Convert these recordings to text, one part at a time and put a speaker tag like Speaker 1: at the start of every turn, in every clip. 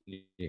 Speaker 1: جی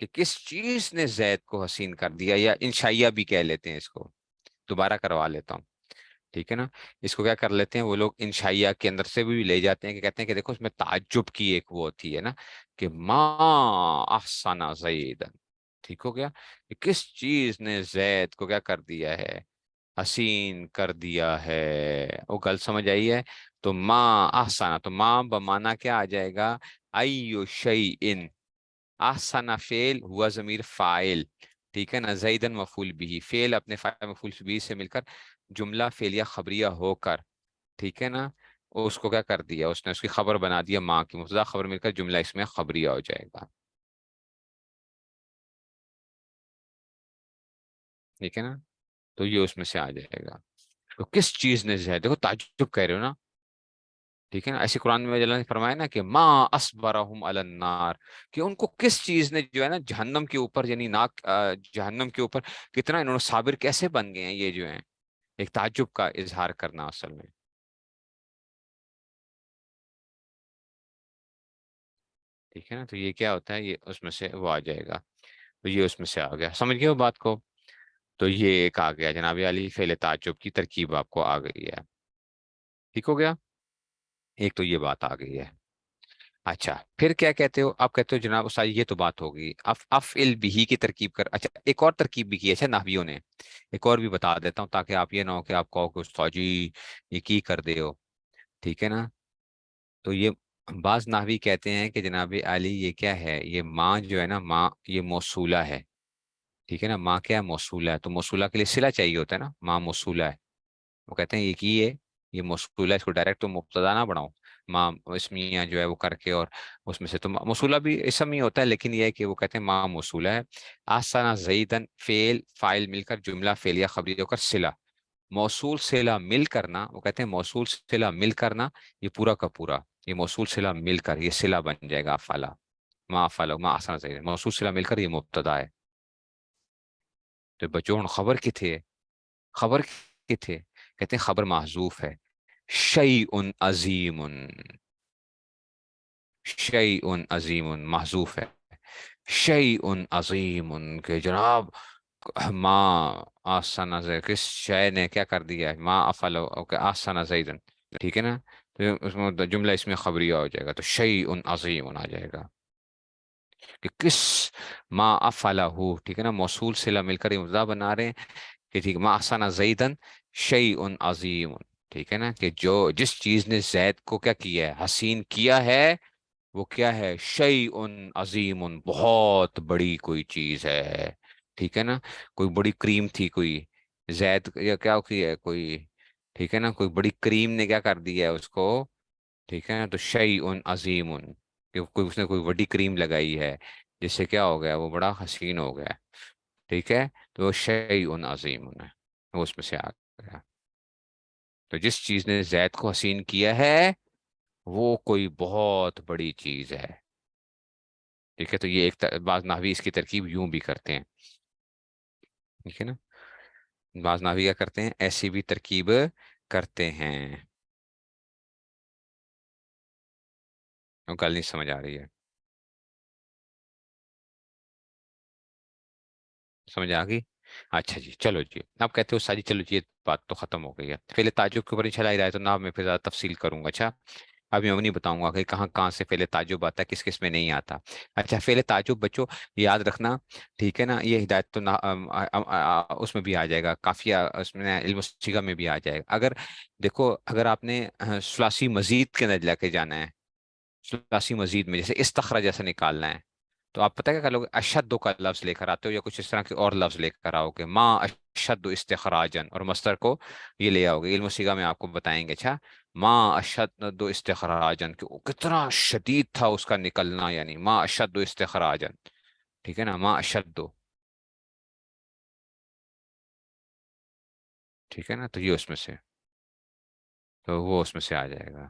Speaker 1: کہ کس چیز نے زید کو حسین کر دیا، یا انشائیہ بھی کہہ لیتے ہیں اس کو، دوبارہ کروا لیتا ہوں، ٹھیک ہے نا؟ اس کو کیا کر لیتے ہیں وہ لوگ، انشائیہ کے اندر سے بھی لے جاتے ہیں، کہ کہتے ہیں کہ دیکھو اس میں تعجب کی ایک وہ ہوتی ہے نا، کہ ما احسن زیدن، ٹھیک ہو گیا، کہ کس چیز نے زید کو کیا کر دیا ہے، حسین کر دیا ہے، وہ گل سمجھ آئی ہے؟ تو ما احسن، تو ما بمانا کیا آ جائے گا، ایو شیئن، احسن فعل ہوا ضمیر فاعل، ٹھیک ہے نا، زیدن مفعول بھی، فعل اپنے فاعل مفعول بھی سے مل کر جملہ فعلیہ خبریہ ہو کر، ٹھیک ہے نا، اس کو کیا کر دیا اس نے، اس کی خبر بنا دیا، ماں کی مبتدا خبر مل کر جملہ اس میں خبریہ ہو جائے گا، ٹھیک ہے نا؟ تو یہ اس میں سے آ جائے گا، تو کس چیز نے جو ہے، دیکھو تعجب کہہ رہے ہو نا، ٹھیک ہے نا، ایسے قرآن میں اللہ نے فرمایا نا کہ ما اصبرہم علی النار، کہ ان کو کس چیز نے جو ہے نا جہنم کے اوپر، یعنی ناک جہنم کے اوپر کتنا انہوں نے صابر کیسے بن گئے ہیں، یہ جو ہیں ایک تعجب کا اظہار کرنا اصل میں، ٹھیک ہے نا؟ تو یہ کیا ہوتا ہے، یہ اس میں سے وہ آ جائے گا، تو یہ اس میں سے آ گیا، سمجھ گئے ہو بات کو؟ تو یہ ایک آ گیا جناب علی، فعل تعجب کی ترکیب آپ کو آ گئی ہے، ٹھیک ہو گیا، ایک تو یہ بات آ گئی ہے۔ اچھا پھر کیا کہتے ہو، آپ کہتے ہو جناب استاد یہ تو بات ہوگی، افعل بھی کی ترکیب کر، اچھا ایک اور ترکیب بھی کی ہے، اچھا نحویوں نے، ایک اور بھی بتا دیتا ہوں تاکہ آپ یہ نہ ہو کہ آپ کہو کہ استاد جی یہ کی کر دے ہو، ٹھیک ہے نا؟ تو یہ بعض نحوی کہتے ہیں کہ جناب علی یہ کیا ہے، یہ ماں جو ہے نا، ماں یہ موصولہ ہے، ٹھیک ہے نا، ماں کیا ہے، موصولہ ہے، تو موصولہ کے لیے صلہ چاہیے ہوتا ہے نا، ماں موصولہ ہے، وہ کہتے ہیں یہ کی ہے، یہ موصولہ ہے، اس کو ڈائریکٹ تو مبتدا نہ بناؤ، ماں اسمیہ جو ہے وہ کر کے، اور اس میں سے تو موصولہ بھی اسم ہی ہوتا ہے، لیکن یہ ہے کہ وہ کہتے ہیں ماں موصولہ ہے، آسانہ زیدن فعل فاعل مل کر جملہ فعلیہ خبریہ ہو کر صلہ، موصول صلہ مل کرنا، وہ کہتے ہیں موصول صلہ مل کرنا، یہ پورا کا پورا، یہ موصول صلہ مل کر یہ صلہ بن جائے گا، افعلہ، ما افعلہ ما آسانہ زیدن، موصول صلہ مل کر یہ مبتدا ہے، تو بچوں خبر کتنے، خبر کتنے، کہتے ہیں خبر محذوف ہے، شیء عظیم، شیء عظیم محذوف ہے، شیء عظیم کہ جناب ما آسن زید، کس شے نے کیا کر دیا ہے، ما افعل اوکے آسن زیدن، ٹھیک ہے نا؟ تو اس میں جملہ اس میں خبریہ ہو جائے گا، تو شیء عظیم آ جائے گا، کہ کس ما افعلہ، ٹھیک ہے نا، موصول صلہ مل کر یہ مبتدا بنا رہے ہیں، کہ ٹھیک ما احسن زیدن شیء عظیم، ٹھیک ہے نا، کہ جو جس چیز نے زید کو کیا کیا ہے، حسین کیا ہے، وہ کیا ہے، شیء عظیم، بہت بڑی کوئی چیز ہے، ٹھیک ہے نا، کوئی بڑی کریم تھی کوئی، زید یا کیا کی ہے کوئی، ٹھیک ہے نا، کوئی بڑی کریم نے کیا کر دیا ہے اس کو، ٹھیک ہے نا، تو شیء عظیم، کہ کوئی اس نے کوئی بڑی کریم لگائی ہے، جس سے کیا ہو گیا، وہ بڑا حسین ہو گیا، ٹھیک ہے، تو وہ شیء عظیم ہے، وہ اس میں سے آ گیا، تو جس چیز نے زید کو حسین کیا ہے وہ کوئی بہت بڑی چیز ہے، ٹھیک ہے، تو یہ ایک بعض نحوی اس کی ترکیب یوں بھی کرتے ہیں، ٹھیک ہے نا، بعض نحوی کیا کرتے ہیں، ایسی بھی ترکیب کرتے ہیں، وہ گل نہیں سمجھ آ رہی ہے، سمجھ آ گئی؟ اچھا جی چلو جی، آپ کہتے ہو ساجی چلو جی یہ بات تو ختم ہو گئی ہے، فعل تعجب کے اوپر انشاءاللہ ہدایت النحو میں پھر زیادہ تفصیل کروں گا، اچھا ابھی میں نہیں بتاؤں گا کہ کہاں کہاں سے فعل تعجب آتا ہے، کس کس میں نہیں آتا، اچھا فعل تعجب بچوں یاد رکھنا، ٹھیک ہے نا، یہ ہدایت اس میں بھی آ جائے گا، کافیہ اس میں علم الصیغہ میں بھی آ جائے گا، اگر دیکھو اگر آپ نے ثلاثی مزید کے اندر لے کے جانا ہے، ثلاثی مزید میں جیسے استخرج جیسا نکالنا ہے، تو آپ پتہ کیا کرو گے، اشد کا لفظ لے کر آتے ہو، یا کچھ اس طرح کے اور لفظ لے کر آؤ گے، ما اشد استخراجن، اور مصدر کو یہ لے آؤ گے، علم الصیغہ میں آپ کو بتائیں گے، اچھا ما اشد استخراجن، کہ وہ کتنا شدید تھا اس کا نکلنا، یعنی ما اشد استخراجن، ٹھیک ہے نا، ما اشد، ٹھیک ہے نا، تو یہ اس میں سے، تو وہ اس میں سے آ جائے گا،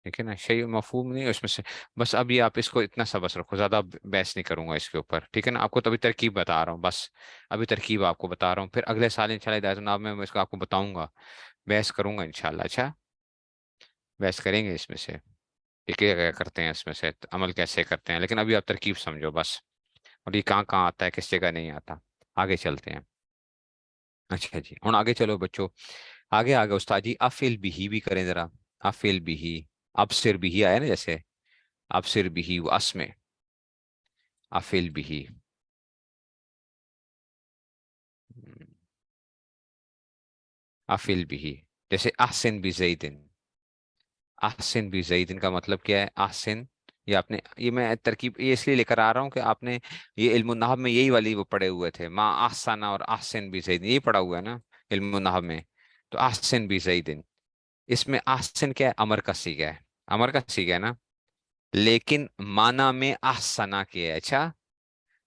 Speaker 1: ٹھیک ہے نا، شیء مفہوم نہیں ہے اس میں سے، بس ابھی آپ اس کو اتنا سا بس رکھو، زیادہ بحث نہیں کروں گا اس کے اوپر، ٹھیک ہے نا، آپ کو تو ابھی ترکیب بتا رہا ہوں بس، ابھی ترکیب آپ کو بتا رہا ہوں، پھر اگلے سال انشاءاللہ ہدایت النحو میں اس کو آپ کو بتاؤں گا، بحث کروں گا انشاءاللہ، اچھا بحث کریں گے اس میں سے، یہ کیا کیا کرتے ہیں اس میں سے عمل کیسے کرتے ہیں، لیکن ابھی آپ ترکیب سمجھو بس، اور یہ کہاں کہاں آتا ہے، کس جگہ نہیں آتا۔ آگے چلتے ہیں۔ اچھا جی، ہوں آگے چلو بچوں، آگے آگے استاد جی افل بھی کریں ذرا، افل بھی، اب سر بھی آیا نا جیسے، اب سر بھی وہ اس میں، افل بھی، افل بھی، جیسے احسن بھی زیدن، احسن بھی زیدن کا مطلب کیا ہے؟ احسن، یہ آپ نے، یہ میں ترکیب یہ اس لیے لے کر آ رہا ہوں کہ آپ نے یہ علم النحو میں یہی والی وہ پڑھے ہوئے تھے، ما احسن اور احسن بھی زیدن، یہی پڑھا ہوا ہے نا علم النحو میں، تو احسن بھی زیدن، اس میں احسن کیا ہے؟ امر کا صیغہ ہے، امر کا صیغہ ہے نا، لیکن مانا میں احسنا کے ہے۔ اچھا،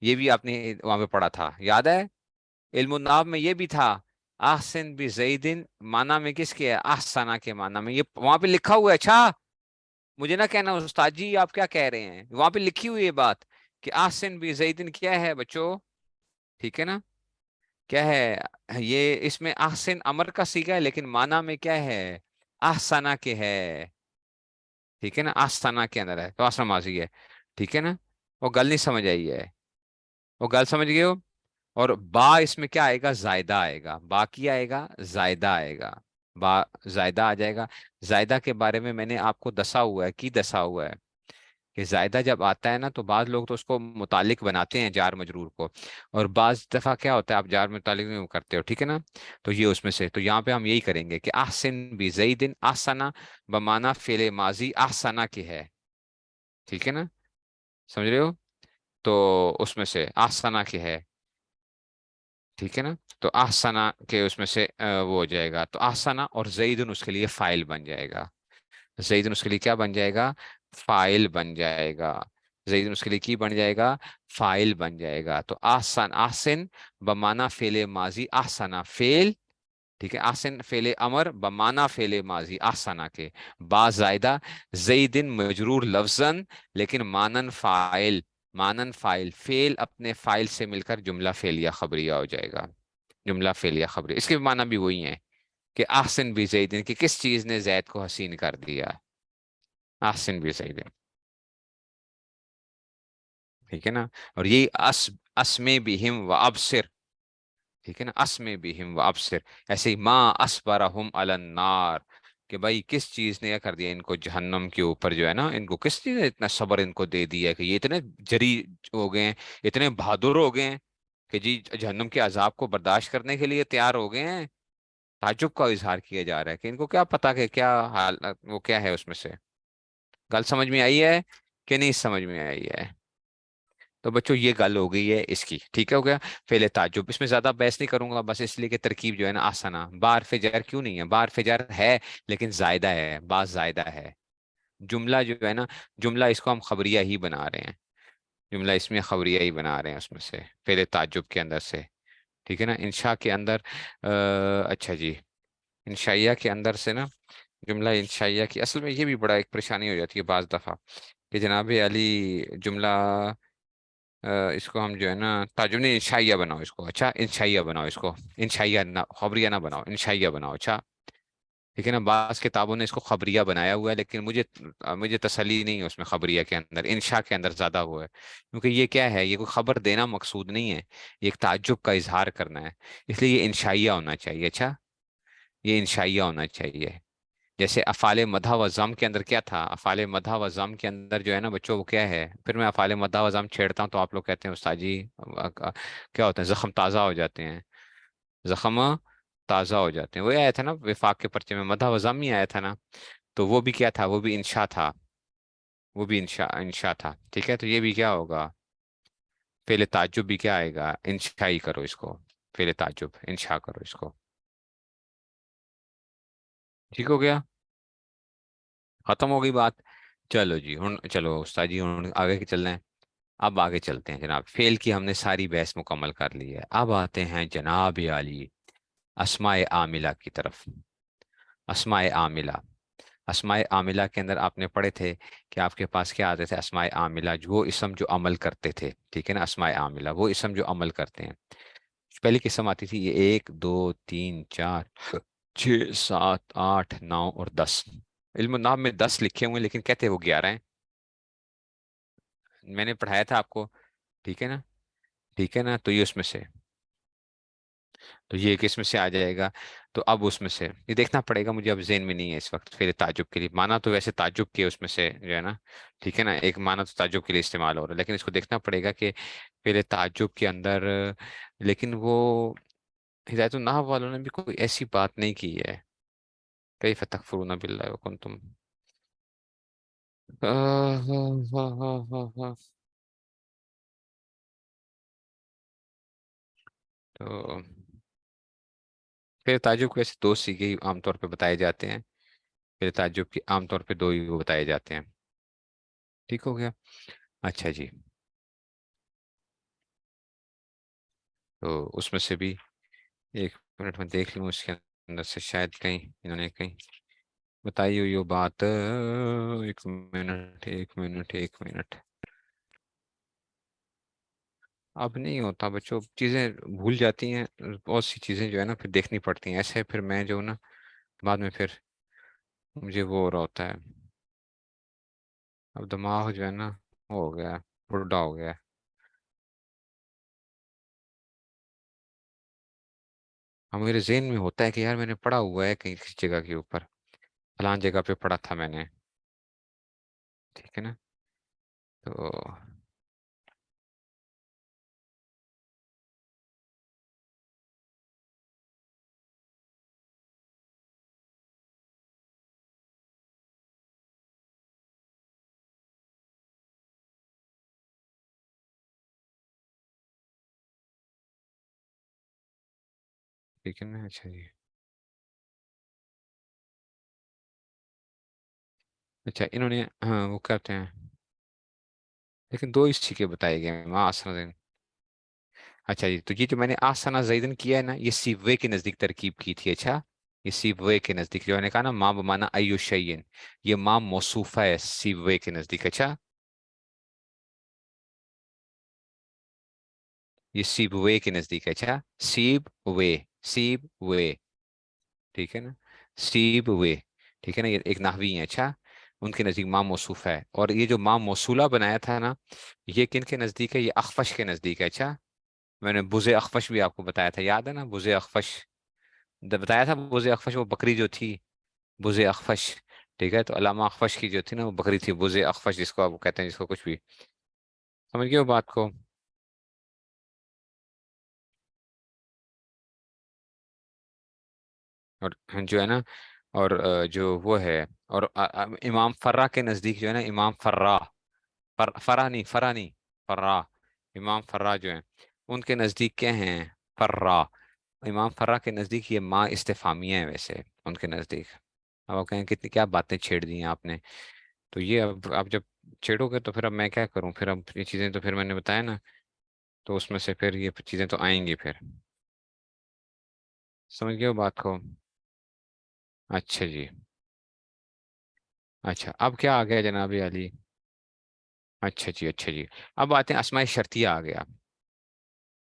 Speaker 1: یہ بھی آپ نے وہاں پہ پڑھا تھا، یاد ہے؟ علم النحو میں یہ بھی تھا، احسن بھی زیدن مانا میں کس کے ہے؟ احسنا کے مانا میں، یہ وہاں پہ لکھا ہوا ہے۔ اچھا، مجھے نہ کہنا استاد جی آپ کیا کہہ رہے ہیں، وہاں پہ لکھی ہوئی یہ بات کہ احسن بھی زیدن کیا ہے بچوں؟ ٹھیک ہے نا، کیا ہے یہ؟ اس میں احسن امر کا صیغہ ہے، لیکن مانا میں کیا ہے؟ احسنا کے ہے، ٹھیک ہے نا، آستانہ کے اندر ہے تو آسنا ماضی ہے، ٹھیک ہے نا، وہ گل نہیں سمجھ آئی ہے، وہ گل سمجھ گئے ہو؟ اور با اس میں کیا آئے گا؟ زائدہ آئے گا، با کیا آئے گا؟ زائدہ آئے گا، با زائدہ آ جائے گا۔ زائدہ کے بارے میں نے آپ کو دسا ہوا ہے، کی دسا ہوا ہے کہ زائدہ جب آتا ہے نا تو بعض لوگ تو اس کو متعلق بناتے ہیں جار مجرور کو، اور بعض دفعہ کیا ہوتا ہے آپ جار متعلق نہیں کرتے ہو، ٹھیک ہے نا، تو یہ اس میں سے، تو یہاں پہ ہم یہی کریں گے کہ احسن بھی زیدن، احسنا بمانا فعل ماضی احسنا کی ہے، ٹھیک ہے نا، سمجھ رہے ہو؟ تو اس میں سے احسنا کی ہے، ٹھیک ہے نا، تو احسنا کے اس میں سے وہ ہو جائے گا، تو احسنا اور زیدن اس کے لیے فائل بن جائے گا، زیدن اس کے لیے کیا بن جائے گا؟ فائل بن جائے گا، زیدن اس کے لیے کی بن جائے گا؟ فائل بن جائے گا، تو احسن، احسن بمانا فعل ماضی احسنا فعل، ٹھیک ہے، احسن فعل امر بمانا فعل ماضی احسنا کے، با زائدہ، زیدن مجرور لفظن لیکن مانن فائل، مانن فائل، فعل اپنے فائل سے مل کر جملہ فعلیہ خبریہ ہو جائے گا، جملہ فعلیہ خبریہ، اس کے معنی بھی وہی ہیں کہ احسن بھی زیدن، کہ کس چیز نے زید کو حسین کر دیا، احسن بھی زیدن، ٹھیک ہے نا، اور یہی اسمے بہم و ابصر، ٹھیک ہے نا، اسمے بہم و ابصر، ایسے ہی ما اسبرہم علی النار، کہ بھائی کس چیز نے کیا کر دیا ان کو جہنم کے اوپر، جو ہے نا، ان کو کس چیز نے اتنا صبر ان کو دے دیا کہ یہ اتنے جری ہو گئے ہیں، اتنے بہادر ہو گئے ہیں کہ جی جہنم کے عذاب کو برداشت کرنے کے لیے تیار ہو گئے ہیں۔ تعجب کا اظہار کیا جا رہا ہے کہ ان کو کیا پتا کہ کیا حال، وہ کیا ہے اس میں سے، گل سمجھ میں آئی ہے کہ نہیں سمجھ میں آئی ہے؟ تو بچوں یہ گل ہو گئی ہے اس کی، ٹھیک ہے، ہو گیا فعل تعجب، اس میں زیادہ بحث نہیں کروں گا، بس اس لیے کہ ترکیب جو ہے نا آسنا، بار فجر کیوں نہیں ہے؟ بار فجر ہے لیکن زائدہ ہے، بعض زائدہ ہے، جملہ جو ہے نا، جملہ اس کو ہم خبریہ ہی بنا رہے ہیں، جملہ اس میں خبریہ ہی بنا رہے ہیں اس میں سے، فعل تعجب کے اندر سے، ٹھیک ہے نا، انشاء کے اندر اچھا جی، انشائیہ کے اندر سے نا، جملہ انشائیہ کی اصل میں یہ بھی بڑا ایک پریشانی ہو جاتی ہے بعض دفعہ کہ جناب علی جملہ اس کو ہم جو ہے نا ترجمہ نہیں، انشائیہ بناؤ اس کو، اچھا انشائیہ بناؤ اس کو، انشائیہ نہ خبریہ نہ بناؤ، انشائیہ بناؤ، اچھا ٹھیک ہے نا، بعض کتابوں نے اس کو خبریہ بنایا ہوا ہے، لیکن مجھے تسلی نہیں ہے اس میں، خبریہ کے اندر، انشاء کے اندر زیادہ ہوا ہے، کیونکہ یہ کیا ہے، یہ کوئی خبر دینا مقصود نہیں ہے، یہ ایک تعجب کا اظہار کرنا ہے، اس لیے یہ انشائیہ ہونا چاہیے، اچھا یہ انشائیہ ہونا چاہیے، جیسے افعال مدح و ضم کے اندر کیا تھا، افعال مدح و ضم کے اندر جو ہے نا بچوں وہ کیا ہے، پھر میں افعال مدح و ضم چھیڑتا ہوں تو آپ لوگ کہتے ہیں استاد جی کیا ہوتا ہے، زخم تازہ ہو جاتے ہیں، زخم تازہ ہو جاتے ہیں، وہ آیا تھا نا وفاق کے پرچے میں مدح و ضم ہی آیا تھا نا، تو وہ بھی کیا تھا، وہ بھی انشاء تھا، وہ بھی انشاء تھا، ٹھیک ہے، تو یہ بھی کیا ہوگا، فعل تعجب بھی کیا آئے گا، انشاء ہی کرو اس کو، فعل تعجب انشاء کرو اس کو، ٹھیک ہو گیا، ختم ہو گئی بات، چلو جی ہن چلو استاد جی ہن آگے چلنا ہے، اب آگے چلتے ہیں جناب، فعل کی ہم نے ساری بحث مکمل کر لی ہے، اب آتے ہیں جناب عالی اسماء عاملہ کی طرف، اسماء عاملہ، اسماء عاملہ کے اندر آپ نے پڑھے تھے کہ آپ کے پاس کیا آتے تھے، اسماء عاملہ جو وہ اسم جو عمل کرتے تھے، ٹھیک ہے نا، اسماء عاملہ وہ اسم جو عمل کرتے ہیں، پہلی قسم آتی تھی یہ 1 2 3 4 6 7 8 9 اور 10، علم النحو میں 10 لکھے ہوئے ہیں لیکن کہتے وہ 11 ہیں. میں نے پڑھایا تھا آپ کو. ٹھیک ہے نا. ٹھیک ہے نا. تو یہ اس میں سے، تو یہ کس میں سے آ جائے گا؟ تو اب اس میں سے یہ دیکھنا پڑے گا مجھے، اب ذہن میں نہیں ہے اس وقت. پھر تعجب کے لیے مانا تو ویسے تعجب کے اس میں سے جو ہے نا، ٹھیک ہے نا، ایک مانا تو تعجب کے لیے استعمال ہو رہا ہے، لیکن اس کو دیکھنا پڑے گا کہ پہلے تعجب کے اندر. لیکن وہ ہدایت النحو والوں نے بھی کوئی ایسی بات نہیں کی ہے. کیف تکفرون باللہ وکنتم. تو پھر تعجب کے ویسے 2 سیغے ہی عام طور پہ بتائے جاتے ہیں. پھر تعجب کے عام طور پہ 2 ہی وہ بتائے جاتے ہیں. ٹھیک ہو گیا. اچھا جی. تو اس میں سے بھی 1 منٹ میں دیکھ لوں اس کے اندر سے شاید کہیں انہوں نے کہیں بتائی ہوئی وہ بات. 1 منٹ 1 منٹ 1 منٹ. اب نہیں ہوتا بچوں، چیزیں بھول جاتی ہیں. بہت سی چیزیں جو ہے نا پھر دیکھنی پڑتی ہیں ایسے، پھر میں جو نا بعد میں پھر مجھے وہ ہو رہا ہوتا ہے. اب دماغ جو ہے نا وہ ہو گیا، بڈھا ہو گیا. اب میرے ذہن میں ہوتا ہے کہ یار میں نے پڑھا ہوا ہے کہیں کسی جگہ کے اوپر، فلان جگہ پہ پڑھا تھا میں نے. ٹھیک ہے نا. تو ٹھیک ہے نا. اچھا جی. اچھا انہوں نے ہاں وہ کرتے ہیں، لیکن 2 اس کے بتائے گئے ہیں ماں آسن زین. اچھا جی. تو یہ جو میں نے آسنا زیدن کیا ہے نا، یہ سیوے کے نزدیک ترکیب کی تھی. اچھا یہ سیوے کے نزدیک جو میں نے کہا نا ماں بمانا ایو شیئن، یہ ماں موصوفہ ہے سیوے کے نزدیک. اچھا یہ سیب وے کے نزدیک ہے. اچھا سیب وے، سیب وے. ٹھیک ہے نا. سیب وے. ٹھیک ہے نا. یہ ایک نحوی ہے. اچھا ان کے نزدیک ماں موصوف ہے. اور یہ جو ماں موصولہ بنایا تھا نا، یہ کن کے نزدیک ہے؟ یہ اخفش کے نزدیک ہے. اچھا میں نے بز اخفش بھی آپ کو بتایا تھا، یاد ہے نا بز اخفش؟ بتایا تھا بز اخفش وہ بکری جو تھی، بز اخفش. ٹھیک ہے. تو علامہ اخفش کی جو تھی نا وہ بکری تھی، بز اخفش جس کو آپ کہتے ہیں، جس کو کچھ بھی. سمجھ گئے وہ بات کو؟ اور جو ہے نا، اور جو وہ ہے، اور امام فرا کے نزدیک جو ہے نا، امام فرا، فرا نہیں، فرا نہیں، فرا. امام فرا جو ہیں ان کے نزدیک کیا ہیں؟ فرا. امام فرا کے نزدیک یہ ماں استفہامیہ ہے ویسے ان کے نزدیک. اب آپ کہیں کتنی کیا باتیں چھیڑ دی ہیں آپ نے. تو یہ اب جب چھیڑو گے تو پھر اب میں کیا کروں؟ پھر اب یہ چیزیں تو پھر میں نے بتایا نا، تو اس میں سے پھر یہ چیزیں تو آئیں گی پھر. سمجھ گئے ہو بات کو؟ اچھا جی. اچھا اب کیا آ گیا جناب علی؟ اچھا جی. اچھا جی. اب آتے ہیں اسماء شرطیہ آ گیا.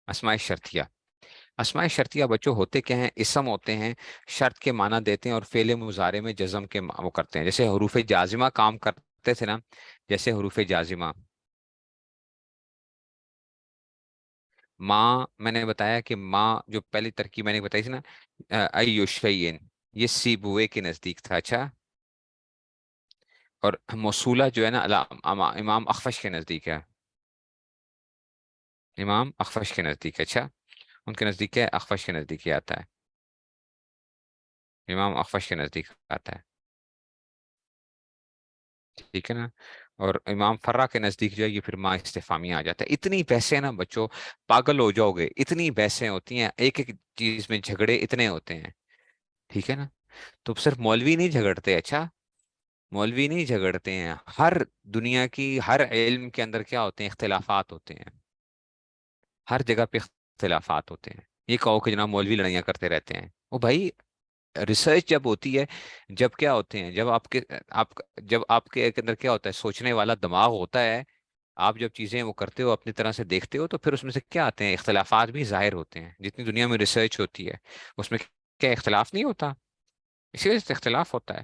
Speaker 1: اسماء شرطیہ. اسماء شرطیہ بچوں ہوتے کیا ہیں؟ اسم ہوتے ہیں، شرط کے معنی دیتے ہیں اور فعل مضارع میں جزم کے وہ کرتے ہیں. جیسے حروف جازمہ کام کرتے تھے نا، جیسے حروف جازمہ. ماں میں نے بتایا کہ ماں جو پہلی ترکیب میں نے بتائی تھی نا، ایو شیئن، یہ سیبوے کے نزدیک تھا. اچھا اور موصولہ جو ہے نا امام اخفش کے نزدیک ہے. امام اخفش کے نزدیک ہے. اچھا ان کے نزدیک کیا ہے؟ اخفش کے نزدیک ہی آتا ہے. امام اخفش کے نزدیک آتا ہے. ٹھیک ہے نا. اور امام فرا کے نزدیک جو ہے یہ پھر ماں استفہامیہ آ جاتا ہے. اتنی بحثیں نا بچوں، پاگل ہو جاؤ گے. اتنی بحثیں ہوتی ہیں، ایک ایک چیز میں جھگڑے اتنے ہوتے ہیں. ٹھیک ہے نا. تو صرف مولوی نہیں جھگڑتے. اچھا مولوی نہیں جھگڑتے ہیں، ہر دنیا کی ہر علم کے اندر کیا ہوتے ہیں؟ اختلافات ہوتے ہیں. ہر جگہ پہ اختلافات ہوتے ہیں. یہ کہو کہ جناب مولوی لڑائیاں کرتے رہتے ہیں، وہ بھائی ریسرچ جب ہوتی ہے، جب کیا ہوتے ہیں، آپ جب آپ کے اندر کیا ہوتا ہے؟ سوچنے والا دماغ ہوتا ہے. آپ جب چیزیں وہ کرتے ہو اپنی طرح سے دیکھتے ہو، تو پھر اس میں سے کیا آتے ہیں؟ اختلافات بھی ظاہر ہوتے ہیں. جتنی دنیا میں ریسرچ ہوتی ہے اس میں کیا اختلاف نہیں ہوتا؟ اسی وجہ سے اختلاف ہوتا ہے.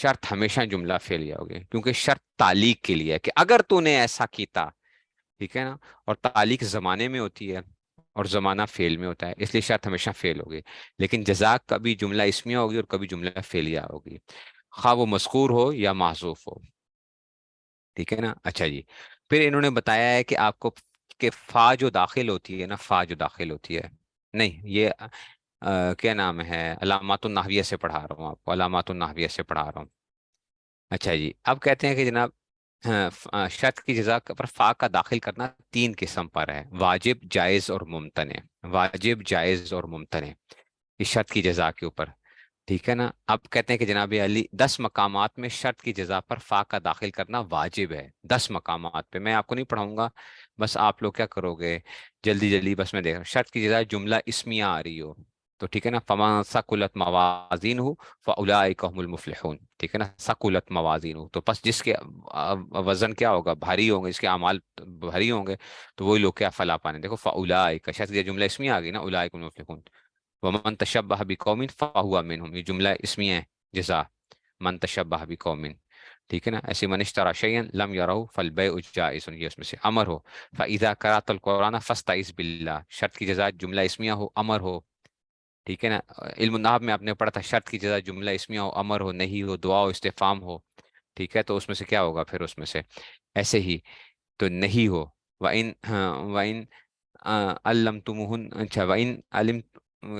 Speaker 1: شرط ہمیشہ جملہ فعل ہی ہوگی، کیونکہ شرط تعلیق کے لیے ہے کہ اگر تو نے ایسا کیتا، ٹھیک ہے نا، اور تعلیق زمانے میں ہوتی ہے اور زمانہ فعل میں ہوتا ہے، اس لیے شرط ہمیشہ فعل ہوگی. لیکن جزاک کبھی جملہ اسمیہ ہوگی اور کبھی جملہ فعلیہ ہوگی، خواہ وہ مذکور ہو یا محذوف ہو. ٹھیک ہے نا. اچھا جی، پھر انہوں نے بتایا ہے کہ آپ کو کہ فا جو داخل ہوتی ہے نا، فا جو داخل ہوتی ہے، نہیں یہ کیا نام ہے، علامات النحویہ سے پڑھا رہا ہوں آپ کو، علامات النحویہ سے پڑھا رہا ہوں. اچھا جی، اب کہتے ہیں کہ جناب شرط کی جزا پر فا کا داخل کرنا تین قسم پر ہے: واجب، جائز اور ممتنع. واجب، جائز اور ممتنع، اس شرط کی جزا کے اوپر. ٹھیک ہے نا. اب کہتے ہیں کہ جناب علی 10 مقامات میں شرط کی جزا پر فا کا داخل کرنا واجب ہے. 10 مقامات پہ میں آپ کو نہیں پڑھاؤں گا، بس آپ لوگ کیا کرو گے جلدی جلدی، بس میں دیکھ رہا ہوں. شرط کی جزا جملہ اسمیہ آ رہی ہو تو ٹھیک ہے نا، فَمَن ثَقُلَتْ مَوَازِينُهُ فَأُولَٰئِكَ هُمُ الْمُفْلِحُونَ. ٹھیک ہے نا، ثقلت موازین، تو بس جس کے وزن کیا ہوگا، بھاری ہوں گے، اس کے اعمال بھاری ہوں گے، تو وہی لوگ کیا فلاح پانے. دیکھو فَأُولَٰئِكَ شرط یہ جملہ اسمیہ آ گئی نا، اولئک هم المفلحون. ومن تشبہ بقوم فہو منہم، یہ جملہ اسمیہ ہے جزا من تشبہ بقوم. ٹھیک ہے نا. ایسے من اشترى شیئا لم یرہ فالبیع جائز، یہ اس میں سے امر ہو. فاذا قرأت القرآن فاستعذ باللہ، شرط کی جزا جملہ اسمیہ ہو، امر ہو. ٹھیک ہے نا. علم النحو میں آپ نے پڑھا تھا شرط کی جزا جملہ اسمیہ ہو، امر ہو، نہیں ہو، دعا ہو، استفہام ہو. ٹھیک ہے، تو اس میں سے کیا ہوگا پھر، اس میں سے ایسے ہی تو نہیں ہو. وَإِن علمتموہن، اچھا وَإِن علم،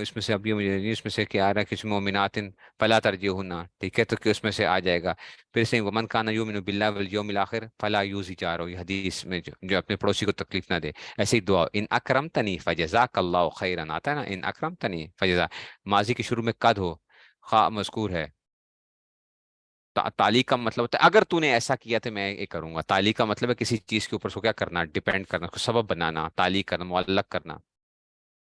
Speaker 1: اس میں سے اب یہ مجھے اس میں سے کیا آ رہا ہے، کچھ مومنات فلا ترجیحن. ٹھیک ہے، تو کہ اس میں سے آ جائے گا. پھر سے ومن کان یؤمن باللہ والیوم الاخر فلا یؤذی جارہ، یہ حدیث میں جو اپنے پڑوسی کو تکلیف نہ دے. ایسے ہی دعا ان اکرمتنی فجزاک اللہ خیرا، آتا ہے نا ان اکرمتنی فجزا. ماضی کے شروع میں قد ہو، خواہ مذکور ہے. تعلیق کا مطلب ہوتا ہے اگر تو نے ایسا کیا تو میں یہ کروں گا. تعلیق کا مطلب ہے کسی چیز کے اوپر اس کو کیا کرنا، ڈیپینڈ کرنا، اس کو سبب بنانا، تعلیق کرنا، معلق کرنا.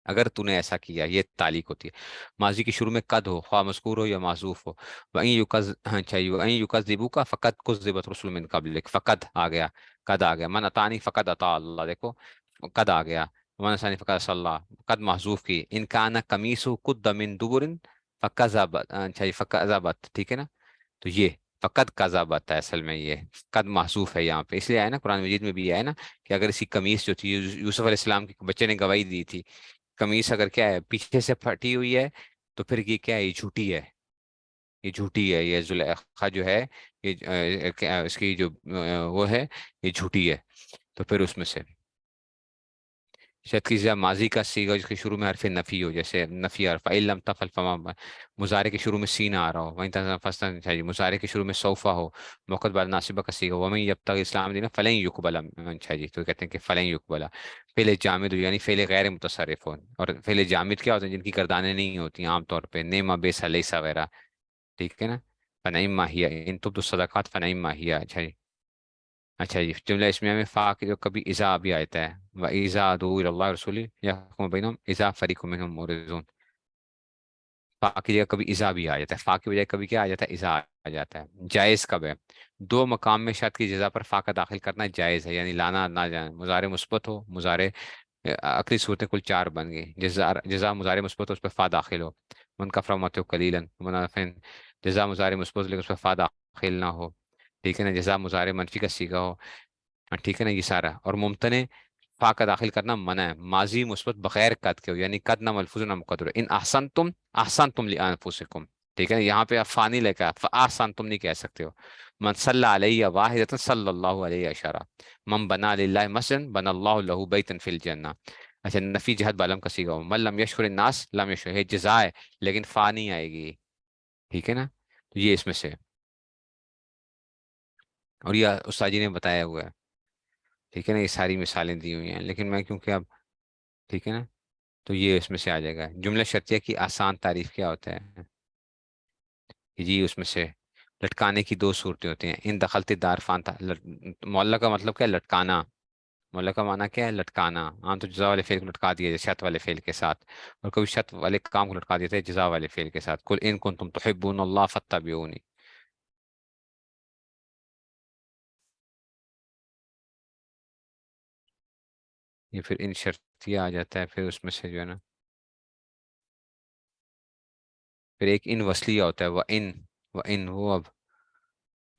Speaker 1: اگر تو نے ایسا کیا، یہ تعلیق ہوتی ہے. ماضی کے شروع میں قد ہو، خواہ مذکور ہو یا معذوف ہو. وَإِن اچھا وَإِن يُكَذِّبُوكَ فَقَدْ كُذِّبَتْ رُسُلٌ مِّن قَبْلِكَ، فقد آ گیا، قد آ گیا. من اطاعنی فقد اطاع اللہ، دیکھو قد آ گیا. من عصانی فقد عصى اللہ، قد محذوف کی. ان کان قمیصہ قد من دبر فکذبت، اچھا فکذبت. ٹھیک ہے نا. تو یہ فقط کذبت ہے، اصل میں یہ قد محذوف ہے یہاں پہ، اس لیے آیا نا قرآن مجید میں بھی آیا نا کہ اگر اسی قمیص جو تھی، یوسف علیہ السلام کے بچے نے گواہی دی تھی، قمیص اگر کیا ہے پیچھے سے پھٹی ہوئی ہے تو پھر یہ کیا ہے، یہ جھوٹی ہے، یہ جھوٹی ہے. یہ زلیخا جو ہے، یہ اس کی جو وہ ہے، یہ جھوٹی ہے. تو پھر اس میں سے شاید کسی ماضی کا سیگا جس کے شروع میں حرف نفی ہو، جیسے نفی حرف علم تفل فما، مضارع کے شروع میں سین آ رہا ہو، وہیں فصل چاہیے. مضارع کے شروع میں سوفا ہو، موقع بعد ناصبہ کا سیگا، وہیں جب تک اسلام دینا فلن یقبلا. اچھا جی، تو کہتے ہیں کہ فلن یقبلا. فعل جامد ہو یعنی فعل غیر متصرف ہو، اور فعل جامد کیا ہوتے ہیں، جن کی گردانیں نہیں ہوتی عام طور پہ، نیما بیسا لیسا وغیرہ. ٹھیک ہے نا. فنعم ماہیہ ان تبدوا الصدقات فنعم ماہیہ. اچھا جی. اچھا جی، جملہ اسمیہ میں فا کے جو کبھی اذا بھی آتا ہے، وَإِذَا دُعُوا إِلَى اللَّهِ وَرَسُولِهِ لِيَحْكُمَ بَيْنَهُمْ إِذَا فَرِيقٌ مِّنْهُم مُّعْرِضُونَ. فا کی جگہ کبھی اذا بھی آ جاتا ہے، فا کی بجائے کبھی کیا آ جاتا ہے، اذا آ جاتا ہے. جائز کب ہے، دو مقام میں شرط کی جزا پر فا کا داخل کرنا جائز ہے، یعنی لانا نہ جائیں. مضارع مثبت ہو، مضارع عقلی صورتیں کل 4 بن گئی. جزا مضارع مثبت ہو، اس پہ فا داخل ہو. من کفر مت قلیلا منافن، جزا مضارع مثبت لیکن اس پہ فا داخل نہ ہو. ٹھیک ہے نا. جزا مضارع منفی کا صیغہ ہو. ٹھیک ہے نا. یہ سارا. اور ممتنع فا کا داخل کرنا منع ہے، ماضی مثبت بغیر قد کے ہو، یعنی قد نہ ملفوظ نہ مقدر. ان احسنتم احسنتم لانفسکم. ٹھیک ہے نا. یہاں پہ آپ فانی لے کر فاحسنتم نہیں کہہ سکتے ہو. من صلی علیہ واحدۃ صلی اللہ علیہ عشرہ. من بنا للہ مسجدا بنى اللہ له بیتا فی الجنہ. اچھا، نفی جہت بعلم کا صیغہ ہو. من لم یشکر الناس لم یشکر، ہے جزا ہے لیکن فا نہیں آئے گی. ٹھیک ہے نا. تو یہ اس میں سے، اور یہ استاد جی نے بتایا ہوا ہے. ٹھیک ہے نا. یہ ساری مثالیں دی ہوئی ہیں، لیکن میں کیونکہ اب ٹھیک ہے نا، تو یہ اس میں سے آ جائے گا. جملہ شرطیہ کی آسان تعریف کیا ہوتا ہے جی، اس میں سے لٹکانے کی 2 صورتیں ہوتی ہیں. ان دخلت دار فان تھا، معلق کا مطلب کیا ہے، لٹکانا. معلق کا معنی کیا ہے، لٹکانا. ہاں، تو جزا والے فعل کو لٹکا دیا جائے شرط والے فعل کے ساتھ، اور کبھی شرط والے کام کو لٹکا دیتے ہیں جزا والے فعل کے ساتھ. قل ان کنتم تحبون اللہ فاتبعونی. یہ پھر ان شرطیہ آ جاتا ہے. پھر اس میں سے جو ہے نا، پھر ایک ان وصلیہ ہوتا ہے، وہ ان وہ اب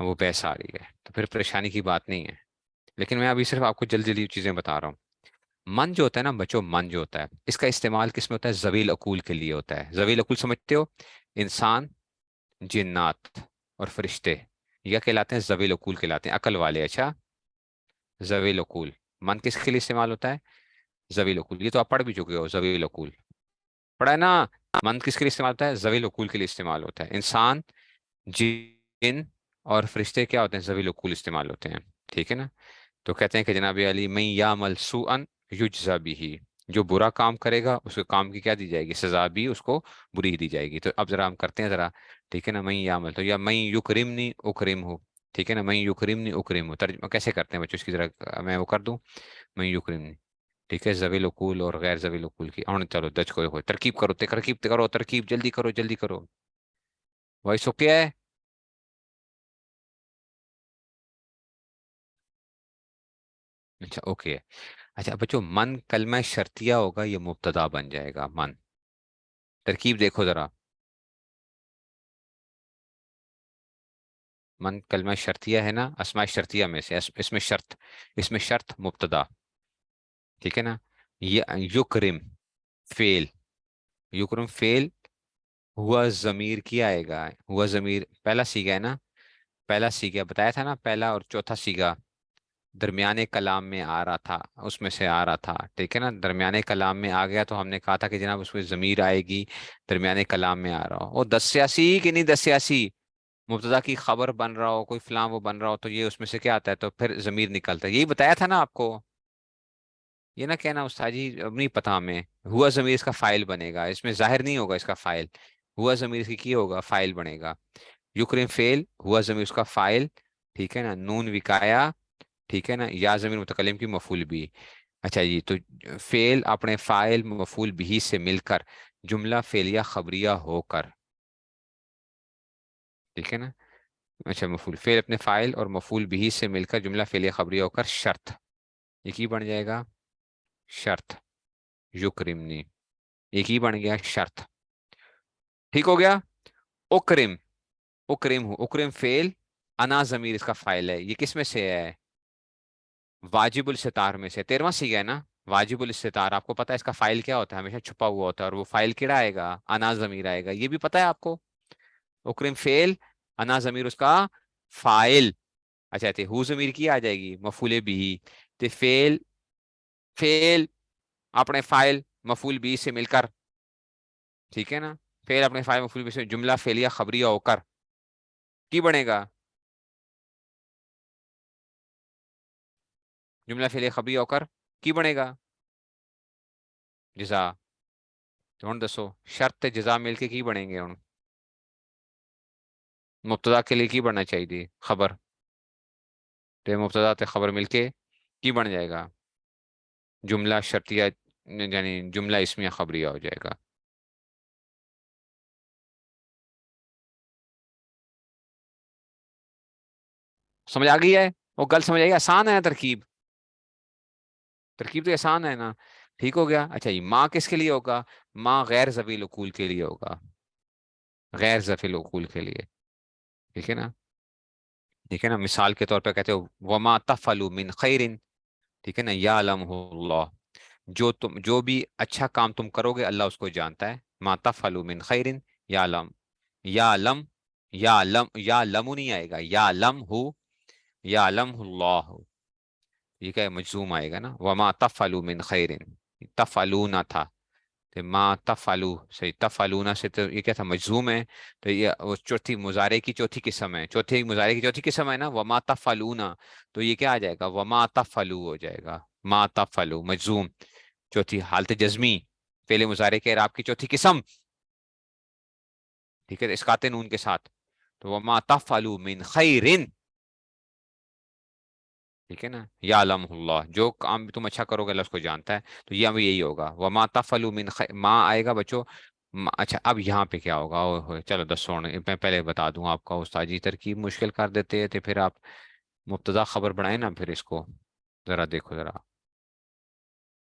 Speaker 1: وہ بحث آ رہی ہے تو پھر پریشانی کی بات نہیں ہے، لیکن میں ابھی صرف آپ کو جلدی جلدی چیزیں بتا رہا ہوں۔ من جو ہوتا ہے نا بچوں، من جو ہوتا ہے اس کا استعمال کس میں ہوتا ہے؟ ذویل عقول کے لیے ہوتا ہے۔ ذویل عقول سمجھتے ہو؟ انسان، جنات اور فرشتے، یہ کہلاتے ہیں ذویل عقول کہلاتے ہیں، عقل والے۔ اچھا، ذویل عقول، من کس کے لیے استعمال ہوتا ہے؟ ذویل عقول، یہ تو آپ پڑھ بھی چکے ہو، ذویل عقول پڑھا ہے نا؟ من کس کے لیے استعمال ہوتا ہے؟ ذویل عقول کے لیے استعمال ہوتا ہے۔ انسان، جن اور فرشتے کیا ہوتے ہیں؟ ذویل عقول استعمال ہوتے ہیں، ٹھیک ہے نا؟ تو کہتے ہیں کہ جناب علی من یعمل سوءا یجزا به، جو برا کام کرے گا اس کے کام کی کیا دی جائے گی؟ سزا بھی اس کو بری ہی دی جائے گی۔ تو اب ذرا ہم کرتے ہیں ذرا، ٹھیک ہے نا؟ من یعمل، تو یا من یکرمنی اکرم ہو، ٹھیک ہے نا؟ من یکرمنی اکرم ہو، ترجمہ کیسے کرتے ہیں بچوں اس کی؟ ذرا میں وہ کر دوں، من یکرمنی، ٹھیک ہے؟ ذویل عقول اور غیر ذویل عقول کی، اور چلو دج کرو، ترکیب کرو، ترکیب کرو، ترکیب جلدی کرو، جلدی کرو، وائس اوکے ہے؟ اچھا اوکے ہے۔ اچھا بچوں، من کلمہ شرطیہ ہوگا، یہ مبتدا بن جائے گا من۔ ترکیب دیکھو ذرا، من کلمہ شرطیہ ہے نا، اسماء شرطیہ میں سے، اس میں شرط، اس میں شرط مبتدا، ٹھیک ہے نا؟ یکرم فیل، یکرم فیل، ہوا ضمیر کیا آئے گا؟ ہوا ضمیر پہلا سیگا ہے نا، پہلا سیگا بتایا تھا نا، پہلا اور چوتھا سیگا درمیانے کلام میں آ رہا تھا، اس میں سے آ رہا تھا، ٹھیک ہے نا؟ درمیانے کلام میں آ گیا تو ہم نے کہا تھا کہ جناب اس میں ضمیر آئے گی، درمیانے کلام میں آ رہا ہو، اور دسیاسی کہ نہیں دسیاسی، مبتدا کی خبر بن رہا ہو، کوئی فلاں وہ بن رہا ہو، تو یہ اس میں سے کیا آتا ہے؟ تو پھر ضمیر نکلتا ہے، یہی بتایا تھا نا آپ کو۔ یہ نہ کہنا استاد جی اب نہیں پتا ہمیں، ہوا ضمیر اس کا فائل بنے گا، اس میں ظاہر نہیں ہوگا اس کا فائل، ہوا ضمیر اس کی ہوگا فائل بنے گا۔ یکرم فعل، ہوا ضمیر اس کا فائل، ٹھیک ہے نا؟ نون وکایا، ٹھیک ہے نا؟ یا ضمیر متکلم کی مفعول بھی۔ اچھا جی، تو فعل اپنے فائل مفعول بھی سے مل کر جملہ فعلیہ خبریہ ہو کر، ٹھیک ہے نا؟ اچھا، مفعول فعل اپنے فائل اور مفعول بھی سے مل کر جملہ فعلیہ خبریہ ہو کر شرط، ایک ہی بن جائے گا شرط، یکرمنی، ایک ہی بن گیا شرط، ٹھیک ہو گیا؟ اکرم، اکرم ہوں، اکرم فعل، انا ضمیر اس کا فائل ہے، یہ کس میں سے ہے؟ واجب الاستتار میں سے، 13واں سیگا ہے نا واجب الاستتار، آپ کو پتا ہے اس کا فائل کیا ہوتا ہے؟ ہمیشہ چھپا ہوا ہوتا ہے، اور وہ فائل کیڑا آئے گا؟ انا ضمیر آئے گا، یہ بھی پتا ہے آپ کو؟ اکرم فعل، انا ضمیر اس کا فائل، اچھا تے ہو ضمیر کی آ جائے گی مفعول بھی، تے فعل، فعل اپنے فائل مفعول بھی سے مل کر، ٹھیک ہے نا؟ فعل اپنے فائل مفعول بھی سے جملہ فعلیہ خبریہ ہو کر کی بنے گا؟ جملہ فعلیہ خبریہ ہو کر کی بنے گا؟ جزا، تو ہن دسو شرط تے جزا مل کے کی بنیں گے ہن؟ مبتدا کے لیے کی بننا چاہیے؟ خبر، تے مبتدا تے خبر مل کے کی بن جائے گا؟ جملہ شرطیہ، یعنی جملہ اسمیہ خبریہ ہو جائے گا۔ سمجھ آ گئی ہے؟ وہ گل سمجھ آئی؟ آسان ہے نا ترکیب، ترکیب تو آسان ہے نا، ٹھیک ہو گیا؟ اچھا جی، ماں کس کے لیے ہوگا؟ ماں غیر ذویل العقول کے لیے ہوگا، غیر ذویل العقول کے لیے، ٹھیک ہے نا؟ ٹھیک ہے نا؟ مثال کے طور پہ کہتے ہو وما تفعلوا من خیر، ٹھیک ہے نا؟ یعلمہ اللہ، جو بھی اچھا کام تم کرو گے اللہ اس کو جانتا ہے، ما تفعلوا من خیر یعلم، یعلم، یعلم نہیں آئے گا، یعلم ہو، یعلم اللہ، یہ کیا ہے؟ مجزوم آئے گا نا، وما تفعلوا من خیر، تفعلون تھا، تو ما تفعلوا، صحیح، تفعلون سے تو یہ کیا تھا؟ مجزوم ہے، تو یہ وہ چوتھی مضارع کی چوتھی قسم ہے، چوتھی مضارع کی چوتھی قسم ہے نا، وما تفعلون، تو یہ کیا آ جائے گا؟ وما تفعلوا ہو جائے گا، ما تفعلوا مجزوم، چوتھی حالت جزمی، فعل مضارع کے اعراب کی چوتھی قسم، ٹھیک ہے؟ اسقاط نون کے ساتھ، تو وما تفعلوا من خیر، ٹھیک ہے نا؟ یعلم اللہ، جو کام بھی تم اچھا کرو گے اللہ اس کو جانتا ہے، تو یہ اب یہی ہوگا وما تفعلوا من خیر، ما آئے گا بچوں، اچھا اب یہاں پہ کیا ہوگا؟ اوہ ہوئے، چلو دسو میں پہلے بتا دوں آپ کا، استاد جی ترکیب مشکل کر دیتے ہیں تو پھر آپ مبتدا خبر بنائیں نا پھر اس کو، ذرا دیکھو ذرا،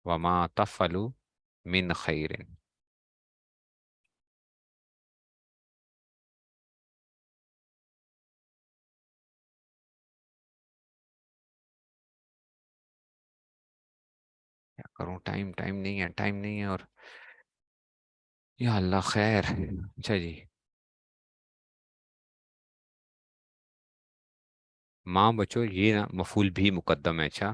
Speaker 1: وما تفعلوا من خیر، کروں، ٹائم ٹائم نہیں ہے، ٹائم نہیں ہے، اور یا اللہ خیر. اچھا جی. ماں بچو یہ نا مفعول بھی مقدم ہے. اچھا.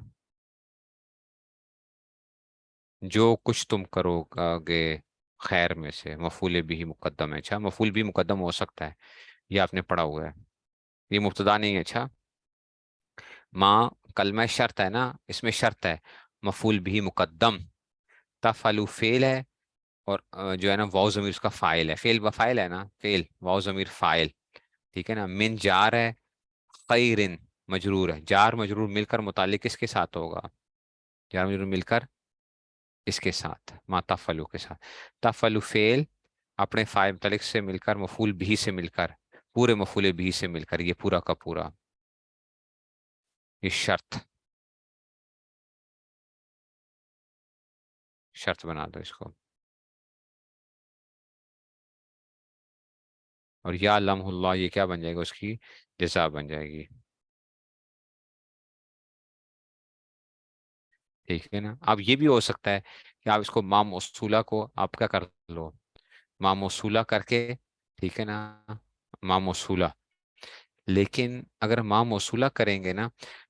Speaker 1: جو کچھ تم کرو گے خیر میں سے، مفعول بھی مقدم ہے. اچھا، مفعول بھی مقدم ہو سکتا ہے، یہ آپ نے پڑھا ہوا ہے، یہ مبتدا نہیں ہے. اچھا. ماں کلمہ شرط ہے نا، اس میں شرط ہے مفعول بھی مقدم. تفعلوا فعل ہے، اور جو ہے نا واو ضمیر اس کا فاعل ہے. فعل فاعل ہے نا، فعل واو ضمیر فاعل. ٹھیک ہے نا. من جار ہے، خیرن مجرور ہے. جار مجرور مل کر متعلق کس کے ساتھ ہوگا؟ جار مجرور مل کر اس کے ساتھ، ما تفعلوا کے ساتھ. تفعلوا فعل اپنے فاعل متعلق سے مل کر، مفعول بھی سے مل کر، پورے مفعول بھی سے مل کر، یہ پورا کا پورا یہ شرط، شرط بنا دو اس کو. اور یا لمح اللہ یہ کیا بن جائے گا؟ اس کی جزا بن جائے گی. ٹھیک ہے نا. اب یہ بھی ہو سکتا ہے کہ آپ اس کو ماں موصولہ کو آپ کیا کر لو، ماں موصولہ کر کے. ٹھیک ہے نا. ماں موصولہ، لیکن اگر ماں موصولہ کریں گے نا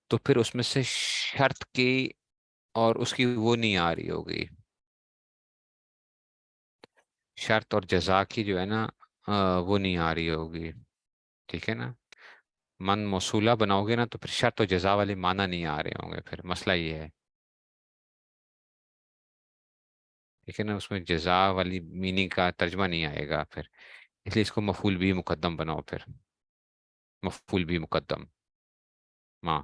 Speaker 1: تو پھر اس میں سے شرط کی اور اس کی وہ نہیں آ رہی ہوگی، شرط اور جزا کی جو ہے نا وہ نہیں آ رہی ہوگی. ٹھیک ہے نا. من موصولہ بناؤ گے نا تو پھر شرط و جزا والے معنی نہیں آ رہے ہوں گے، پھر مسئلہ یہ ہے. ٹھیک ہے نا. اس میں جزا والی میننگ کا ترجمہ نہیں آئے گا پھر، اس لیے اس کو مفعول بھی مقدم بناؤ پھر. مفعول بھی مقدم ماں.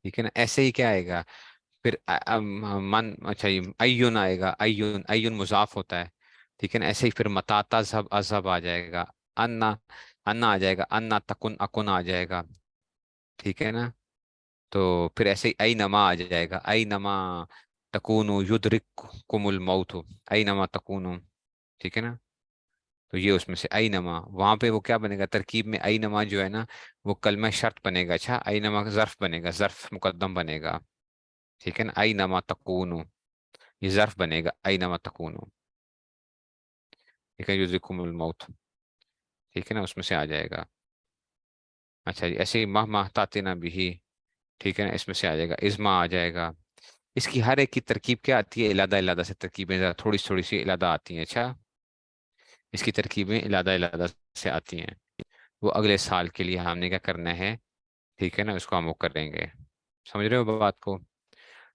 Speaker 1: ٹھیک ہے نا. ایسے ہی کیا آئے گا پھر من، اچھا یہ ایون آئے گا. ایون، ایون مضاف ہوتا ہے. ٹھیک ہے نا. ایسے ہی پھر متا تذہب، اذہب آ جائے گا. انا، انا آ جائے گا. انا تکن، اکن آ جائے گا. ٹھیک ہے نا. تو پھر ایسے ہی اینما آ جائے گا. اینما تکونو یدرککم الموت. اینما تکونو. ٹھیک ہے نا. تو یہ اس میں سے اینما، وہاں پہ وہ کیا بنے گا ترکیب میں؟ اینما جو ہے نا وہ کلمہ شرط بنے گا. اچھا. اینما کا ظرف بنے گا، ظرف مقدم بنے گا. ٹھیک ہے نا. اینما تکونو، یہ ظرف بنے گا. اینما تکونو. ٹھیک ہے. یدرککم الموت. ٹھیک ہے نا. اس میں سے آ جائے گا. اچھا جی. ایسے ہی ماہ ماہ تاتنا بھی. ٹھیک ہے نا. اس میں سے آ جائے گا. ازما آ جائے گا. اس کی ہر ایک کی ترکیب کیا آتی ہے؟ علادہ علادہ سے ترکیبیں تھوڑی تھوڑی سی علادہ آتی ہیں. اچھا. اس کی ترکیبیں علادہ علادہ سے آتی ہیں. وہ اگلے سال کے لیے ہم نے کیا کرنا ہے؟ ٹھیک ہے نا. اس کو ہم وہ کریں گے. سمجھ رہے ہو بات کو؟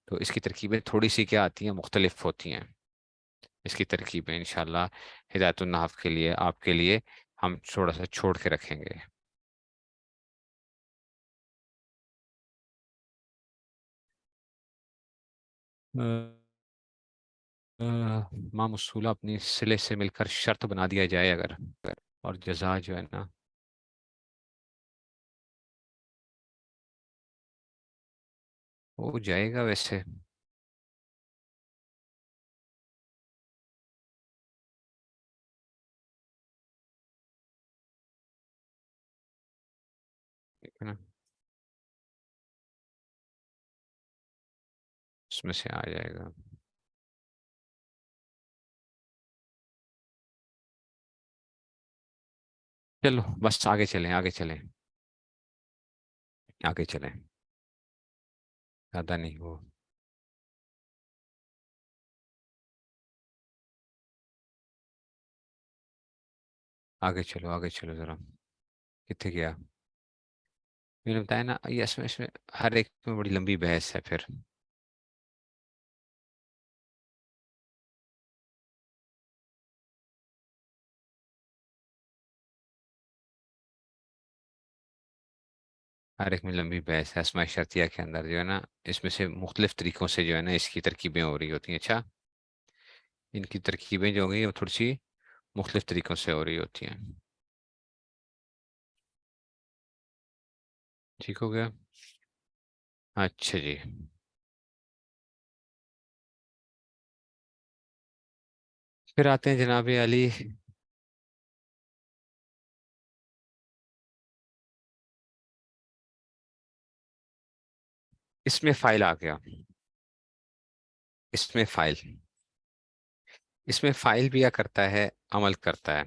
Speaker 1: تو اس کی ترکیبیں تھوڑی سی کیا آتی ہیں؟ مختلف ہوتی ہیں. اس کی ترکیبیں انشاءاللہ ہدایت النحو کے لیے آپ کے لیے ہم تھوڑا سا چھوڑ کے رکھیں گے. ماں موصولہ اپنی صلے سے مل کر شرط بنا دیا جائے اگر، اور جزا جو ہے نا ہو جائے گا ویسے. ٹھیک ہے نا. اس میں سے آ جائے گا. چلو بس آگے چلیں، آگے چلیں، آگے چلیں. زیادہ نہیں وہ. آگے چلو، آگے چلو ذرا. کتنے گیا؟ میں نے بتایا نا یہ اس میں ہر ایک میں بڑی لمبی بحث ہے پھر. ہر ایک میں لمبی بحث ہے. اسماء شرطیہ کے اندر جو ہے نا اس میں سے مختلف طریقوں سے جو ہے نا اس کی ترکیبیں ہو رہی ہوتی ہیں. اچھا. ان کی ترکیبیں جو ہوں گی وہ تھوڑی سی مختلف طریقوں سے ہو رہی ہوتی ہیں. ٹھیک ہو گیا. اچھا جی. پھر آتے ہیں جناب علی اس میں فائل آ گیا، اس میں فائل، اس میں فائل بھی کیا کرتا ہے، عمل کرتا ہے،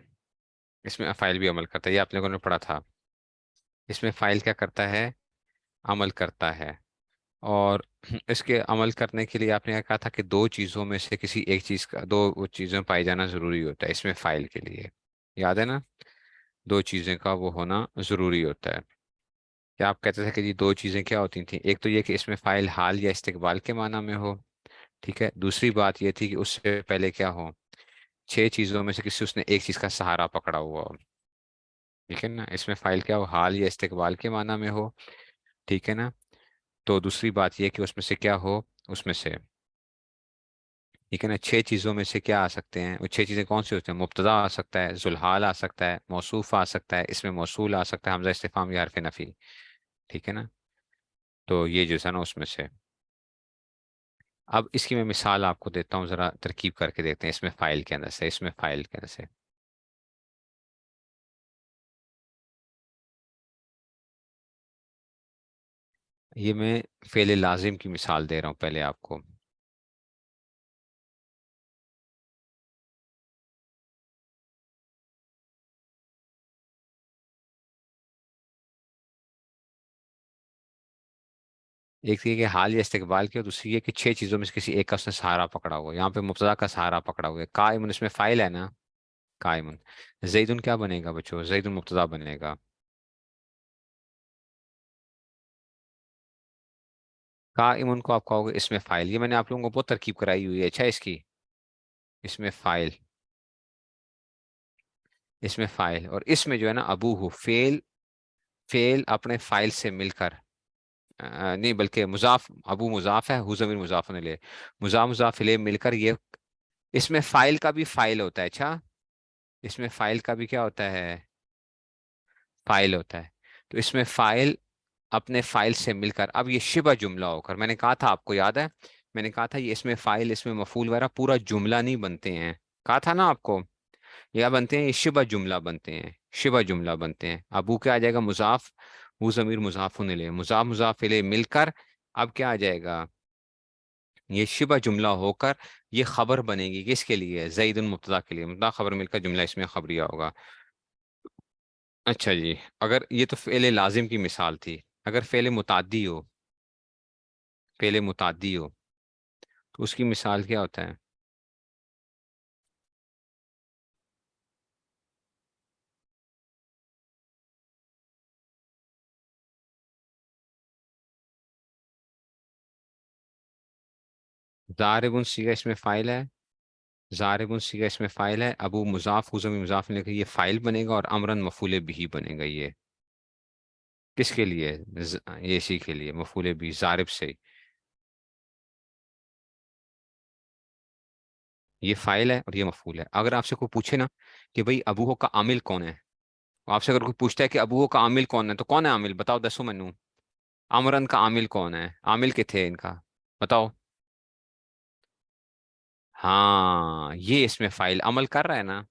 Speaker 1: اس میں فائل بھی عمل کرتا ہے، یہ آپ لوگوں نے پڑھا تھا، اس میں فائل کیا کرتا ہے، عمل کرتا ہے، اور اس کے عمل کرنے کے لیے آپ نے کہا تھا کہ دو چیزوں میں سے کسی ایک چیز کا، دو چیزوں پائی جانا ضروری ہوتا ہے اس میں فائل کے لیے، یاد ہے نا، دو چیزیں کا وہ ہونا ضروری ہوتا ہے، کیا آپ کہتے تھے کہ جی دو چیزیں کیا ہوتی تھیں، ایک تو یہ کہ اس میں فائل حال یا استقبال کے معنی میں ہو، ٹھیک ہے، دوسری بات یہ تھی کہ اس سے پہلے کیا ہو، چھ چیزوں میں سے کسی اس نے ایک چیز کا سہارا پکڑا ہوا ہو، ٹھیک ہے نا، اس میں فائل کیا ہو، حال یا استقبال کے معنی میں ہو، ٹھیک ہے نا، تو دوسری بات یہ کہ اس میں سے کیا ہو، اس میں سے، ٹھیک ہے نا، چھ چیزوں میں سے کیا آ سکتے ہیں، وہ چھ چیزیں کون سی ہوتی ہیں، مبتدا آ سکتا ہے، ذوالحال آ سکتا ہے، موصوف آ سکتا ہے، اس میں موصول آ سکتا ہے، حمزہ استفہام یا حرف نفی، ٹھیک ہے نا، تو یہ جو ہے نا اس میں سے، اب اس کی میں مثال آپ کو دیتا ہوں، ذرا ترکیب کر کے دیکھتے ہیں، اس میں فائل کے اندر سے، اس میں فائل کے اندر سے، یہ میں فعل لازم کی مثال دے رہا ہوں پہلے آپ کو، ایک یہ کہ حال یا استقبال کی، اور دوسری یہ کہ چھ چیزوں میں سے کسی ایک کا اس نے سہارا پکڑا ہوا ہے، یہاں پہ مبتدا کا سہارا پکڑا ہوا ہے، قائمن اس میں فائل ہے نا، قائمن، زیدن کیا بنے گا بچوں، زیدن مبتدا بنے گا، قائمن کو آپ کہو گے اس میں فائل، یہ میں نے آپ لوگوں کو بہت ترکیب کرائی ہوئی ہے، اچھا اس کی، اس میں فائل، اس میں فائل، اور اس میں جو ہے نا ابو ہو فیل، فیل اپنے فائل سے مل کر، نہیں بلکہ مضاف، ابو مضاف ہے، ہو ضمیر مضاف نے لے، مضاف لے مل کر یہ، اس میں فائل کا بھی فائل ہوتا ہے، اچھا، اس میں فائل کا بھی کیا ہوتا ہے، فائل ہوتا ہے، تو اس میں فائل اپنے فائل سے مل کر، اب یہ شبہ جملہ ہو کر، میں نے کہا تھا آپ کو یاد ہے، میں نے کہا تھا یہ اس میں فائل، اس میں مفعول وغیرہ پورا جملہ نہیں بنتے ہیں، کہا تھا نا آپ کو، یا بنتے ہیں یہ شبہ جملہ بنتے ہیں، شبہ جملہ بنتے ہیں، ابو کیا آ جائے گا، مضاف، وہ ضمیر مضاف الیہ، مضاف الیہ مل کر، اب کیا آ جائے گا، یہ شبہ جملہ ہو کر یہ خبر بنے گی، کس کے لیے، زید المبتدا کے لیے، مبتدا خبر مل کر جملہ اس میں خبریہ ہوگا، اچھا جی، اگر یہ تو فعل لازم کی مثال تھی، اگر فعل متعدی ہو، فعل متعدی ہو تو اس کی مثال کیا ہوتا ہے، ضارب سیغہ اس میں فائل ہے، ضارب سیغہ اس میں فائل ہے، ابو مضاف حضم مضاف لے کے یہ فائل بنے گا، اور امرن مفعول بھی بنے گا، یہ کس کے لیے، یہ اسی کے لیے، مفعول بھی ضارب سے، یہ فائل ہے اور یہ مفعول ہے، اگر آپ سے کوئی پوچھے نا کہ بھئی ابوہ کا عامل کون ہے، آپ سے اگر کوئی پوچھتا ہے کہ ابوہ کا عامل کون ہے، تو کون ہے عامل، بتاؤ دسو مینو، امرن کا عامل کون ہے، عامل کے تھے ان کا، بتاؤ، ہاں یہ اس میں فائل عمل کر رہا ہے نا،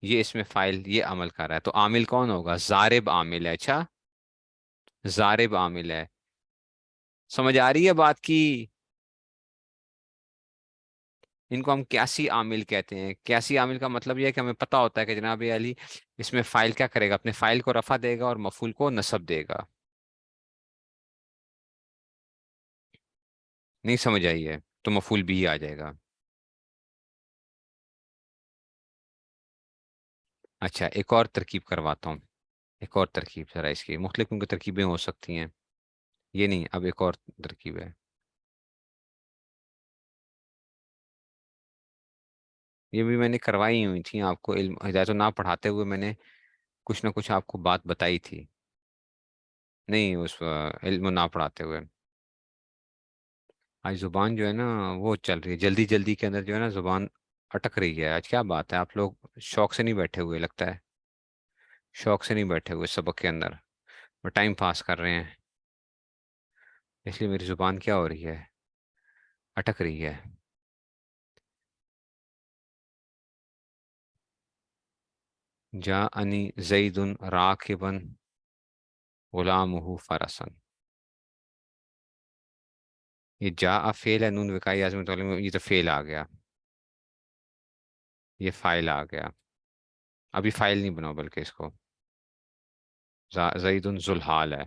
Speaker 1: یہ اس میں فائل یہ عمل کر رہا ہے، تو عامل کون ہوگا، ضارب عامل ہے، اچھا، ضارب عامل ہے، سمجھ آ رہی ہے بات کی، ان کو ہم قیاسی عامل کہتے ہیں، قیاسی عامل کا مطلب یہ ہے کہ ہمیں پتہ ہوتا ہے کہ جناب علی اس میں فائل کیا کرے گا، اپنے فائل کو رفع دے گا اور مفعول کو نصب دے گا، نہیں سمجھ آئی ہے تو مفعول بھی آ جائے گا، اچھا ایک اور ترکیب کرواتا ہوں، ایک اور ترکیب ذرا، اس کی مختلف ان کی ترکیبیں ہو سکتی ہیں، یہ نہیں، اب ایک اور ترکیب ہے، یہ بھی میں نے کروائی ہوئی تھی آپ کو، علم ہدایت نہ پڑھاتے ہوئے میں نے کچھ نہ کچھ آپ کو بات بتائی تھی، نہیں اس علم نہ پڑھاتے ہوئے، آج زبان جو ہے نا وہ چل رہی ہے، جلدی جلدی کے اندر جو ہے نا زبان اٹک رہی ہے، آج کیا بات ہے، آپ لوگ شوق سے نہیں بیٹھے ہوئے لگتا ہے، شوق سے نہیں بیٹھے ہوئے سبق کے اندر، اور ٹائم پاس کر رہے ہیں، اس لیے میری زبان کیا ہو رہی ہے، اٹک رہی ہے، جاءنی زید راکبا غلامہ فرسن، یہ جا فعل ہے، نون وقائی عظمت والے میں، یہ تو فعل آ گیا، یہ فائل آ گیا. ابھی فائل نہیں بناؤ بلکہ اس کو زید ذوالحال ہے.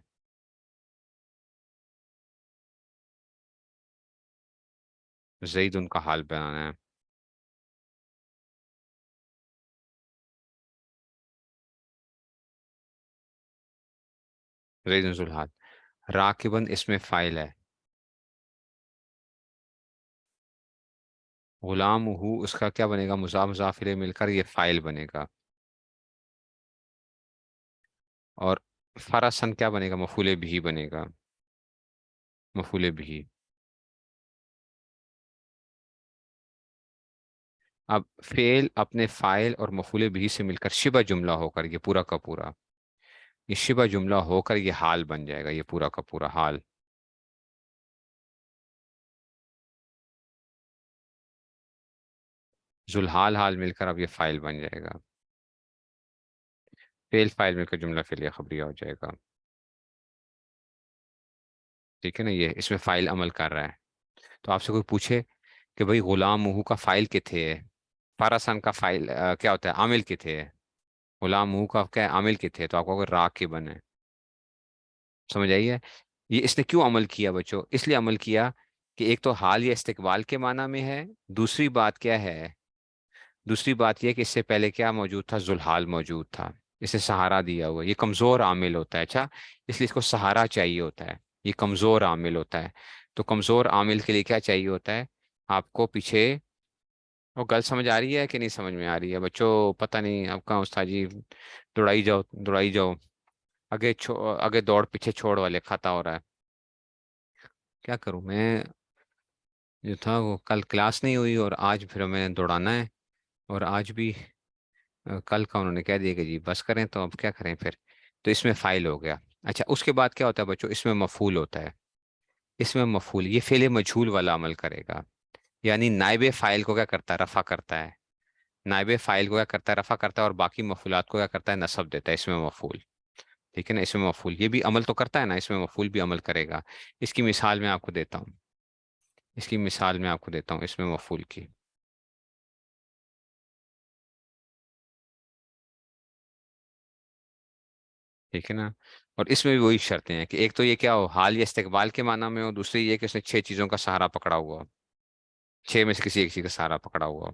Speaker 1: زید ان کا حال بنانا ہے. زید ذوالحال. راکبن اس میں فائل ہے. غلام ہو اس کا کیا بنے گا؟ مضاف مضاف الیہ مل کر یہ فائل بنے گا. اور فرسن کیا بنے گا؟ مفعول بھی بنے گا. مفعول بھی. اب فعل اپنے فائل اور مفعول بھی سے مل کر شبہ جملہ ہو کر یہ پورا کا پورا، یہ شبہ جملہ ہو کر یہ حال بن جائے گا، یہ پورا کا پورا حال. ذوالحال حال مل کر اب یہ فائل بن جائے گا. فعل فائل مل کر جملہ فعلیہ خبریہ ہو جائے گا. ٹھیک ہے نا؟ یہ اس میں فائل عمل کر رہا ہے. تو آپ سے کوئی پوچھے کہ بھئی غلام محو کا فائل کتھے ہے، فارسن کا فائل کیا ہوتا ہے؟ عامل کتھے ہے. غلام محو کا کیا ہے؟ عامل کتھے ہے، تو آپ کو راکبن ہے. سمجھ آئی ہے؟ یہ اس نے کیوں عمل کیا بچوں؟ اس لیے عمل کیا کہ ایک تو حال یا استقبال کے معنی میں ہے. دوسری بات کیا ہے؟ دوسری بات یہ کہ اس سے پہلے کیا موجود تھا؟ ذوالحال موجود تھا. اسے سہارا دیا ہوا. یہ کمزور عامل ہوتا ہے. اچھا، اس لیے اس کو سہارا چاہیے ہوتا ہے. یہ کمزور عامل ہوتا ہے. تو کمزور عامل کے لیے کیا چاہیے ہوتا ہے آپ کو؟ پیچھے وہ گل سمجھ آ رہی ہے کہ نہیں سمجھ میں آ رہی ہے بچوں؟ پتہ نہیں آپ کہاں استاد جی. دوڑائی جاؤ دوڑائی جاؤ. آگے دوڑ پیچھے چھوڑ والے کھاتا ہو رہا ہے. کیا کروں میں؟ جو تھا وہ کل کلاس نہیں ہوئی اور آج پھر میں نے دوڑانا ہے. اور آج بھی کل کا انہوں نے کہہ دیا کہ جی بس کریں، تو اب کیا کریں پھر؟ تو اس میں فائل ہو گیا. اچھا، اس کے بعد کیا ہوتا ہے بچوں؟ اس میں مفعول ہوتا ہے. اس میں مفعول یہ فعل مجہول والا عمل کرے گا. یعنی نائب فاعل کو کیا کرتا ہے؟ رفع کرتا ہے. نائب فاعل کو کیا کرتا ہے؟ رفع کرتا ہے. اور باقی مفعولات کو کیا کرتا ہے؟ نصب دیتا ہے. اس میں مفعول. ٹھیک ہے نا؟ اس میں مفعول یہ بھی عمل تو کرتا ہے نا، اس میں مفعول بھی عمل کرے گا. اس کی مثال میں آپ کو دیتا ہوں. اس کی مثال میں آپ کو دیتا ہوں اس میں مفعول کی. ٹھیک ہے نا؟ اور اس میں بھی وہی شرطیں ہیں کہ ایک تو یہ کیا ہو؟ حال یا استقبال کے معنی میں ہو. دوسری یہ کہ اس نے 6 چیزوں کا سہارا پکڑا ہوا ہو. 6 میں سے کسی ایک چیز کا سہارا پکڑا ہوا ہو.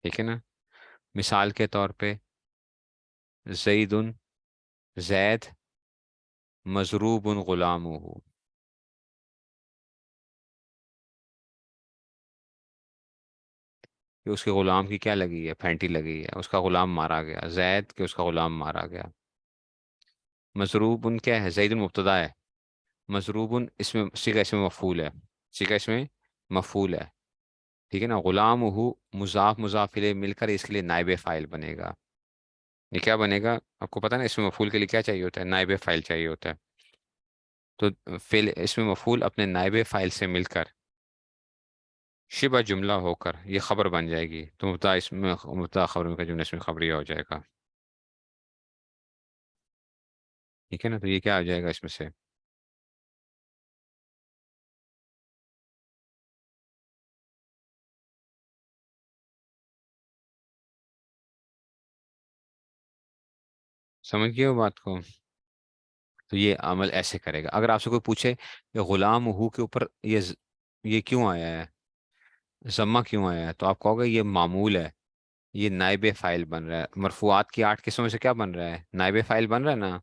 Speaker 1: ٹھیک ہے نا؟ مثال کے طور پہ زید، زید مضروب غلامہ. کہ اس کے غلام کی کیا لگی ہے؟ پھینٹی لگی ہے. اس کا غلام مارا گیا. زید کہ اس کا غلام مارا گیا. مضروب کیا ہے؟ زید مبتدا ہے. مضروب اس میں صیغہ اس میں مفعول ہے. صیغہ اس میں مفعول ہے. ٹھیک ہے نا؟ غلام ہو مضاف مضاف الیہ مل کر اس کے لیے نائب فاعل بنے گا. یہ کیا بنے گا آپ کو پتا نا؟ اس میں مفعول کے لیے کیا چاہیے ہوتا ہے؟ نائب فاعل چاہیے ہوتا ہے. تو فعل اس میں مفعول اپنے نائب فاعل سے مل کر شبہ جملہ ہو کر یہ خبر بن جائے گی. تو مبتدا اس میں مبتدا خبر کا جملہ اس میں خبریہ ہو جائے گا. ٹھیک ہے نا؟ تو یہ کیا آ جائے گا اس میں سے؟ سمجھ گئے ہو بات کو؟ تو یہ عمل ایسے کرے گا. اگر آپ سے کوئی پوچھے کہ غلام ہو کے اوپر یہ کیوں آیا ہے، ضمہ کیوں آیا ہے، تو آپ کہو گے یہ معمول ہے. یہ نائب فاعل بن رہا ہے. مرفوعات کی 8 قسموں میں سے کیا بن رہا ہے؟ نائب فاعل بن رہا ہے نا.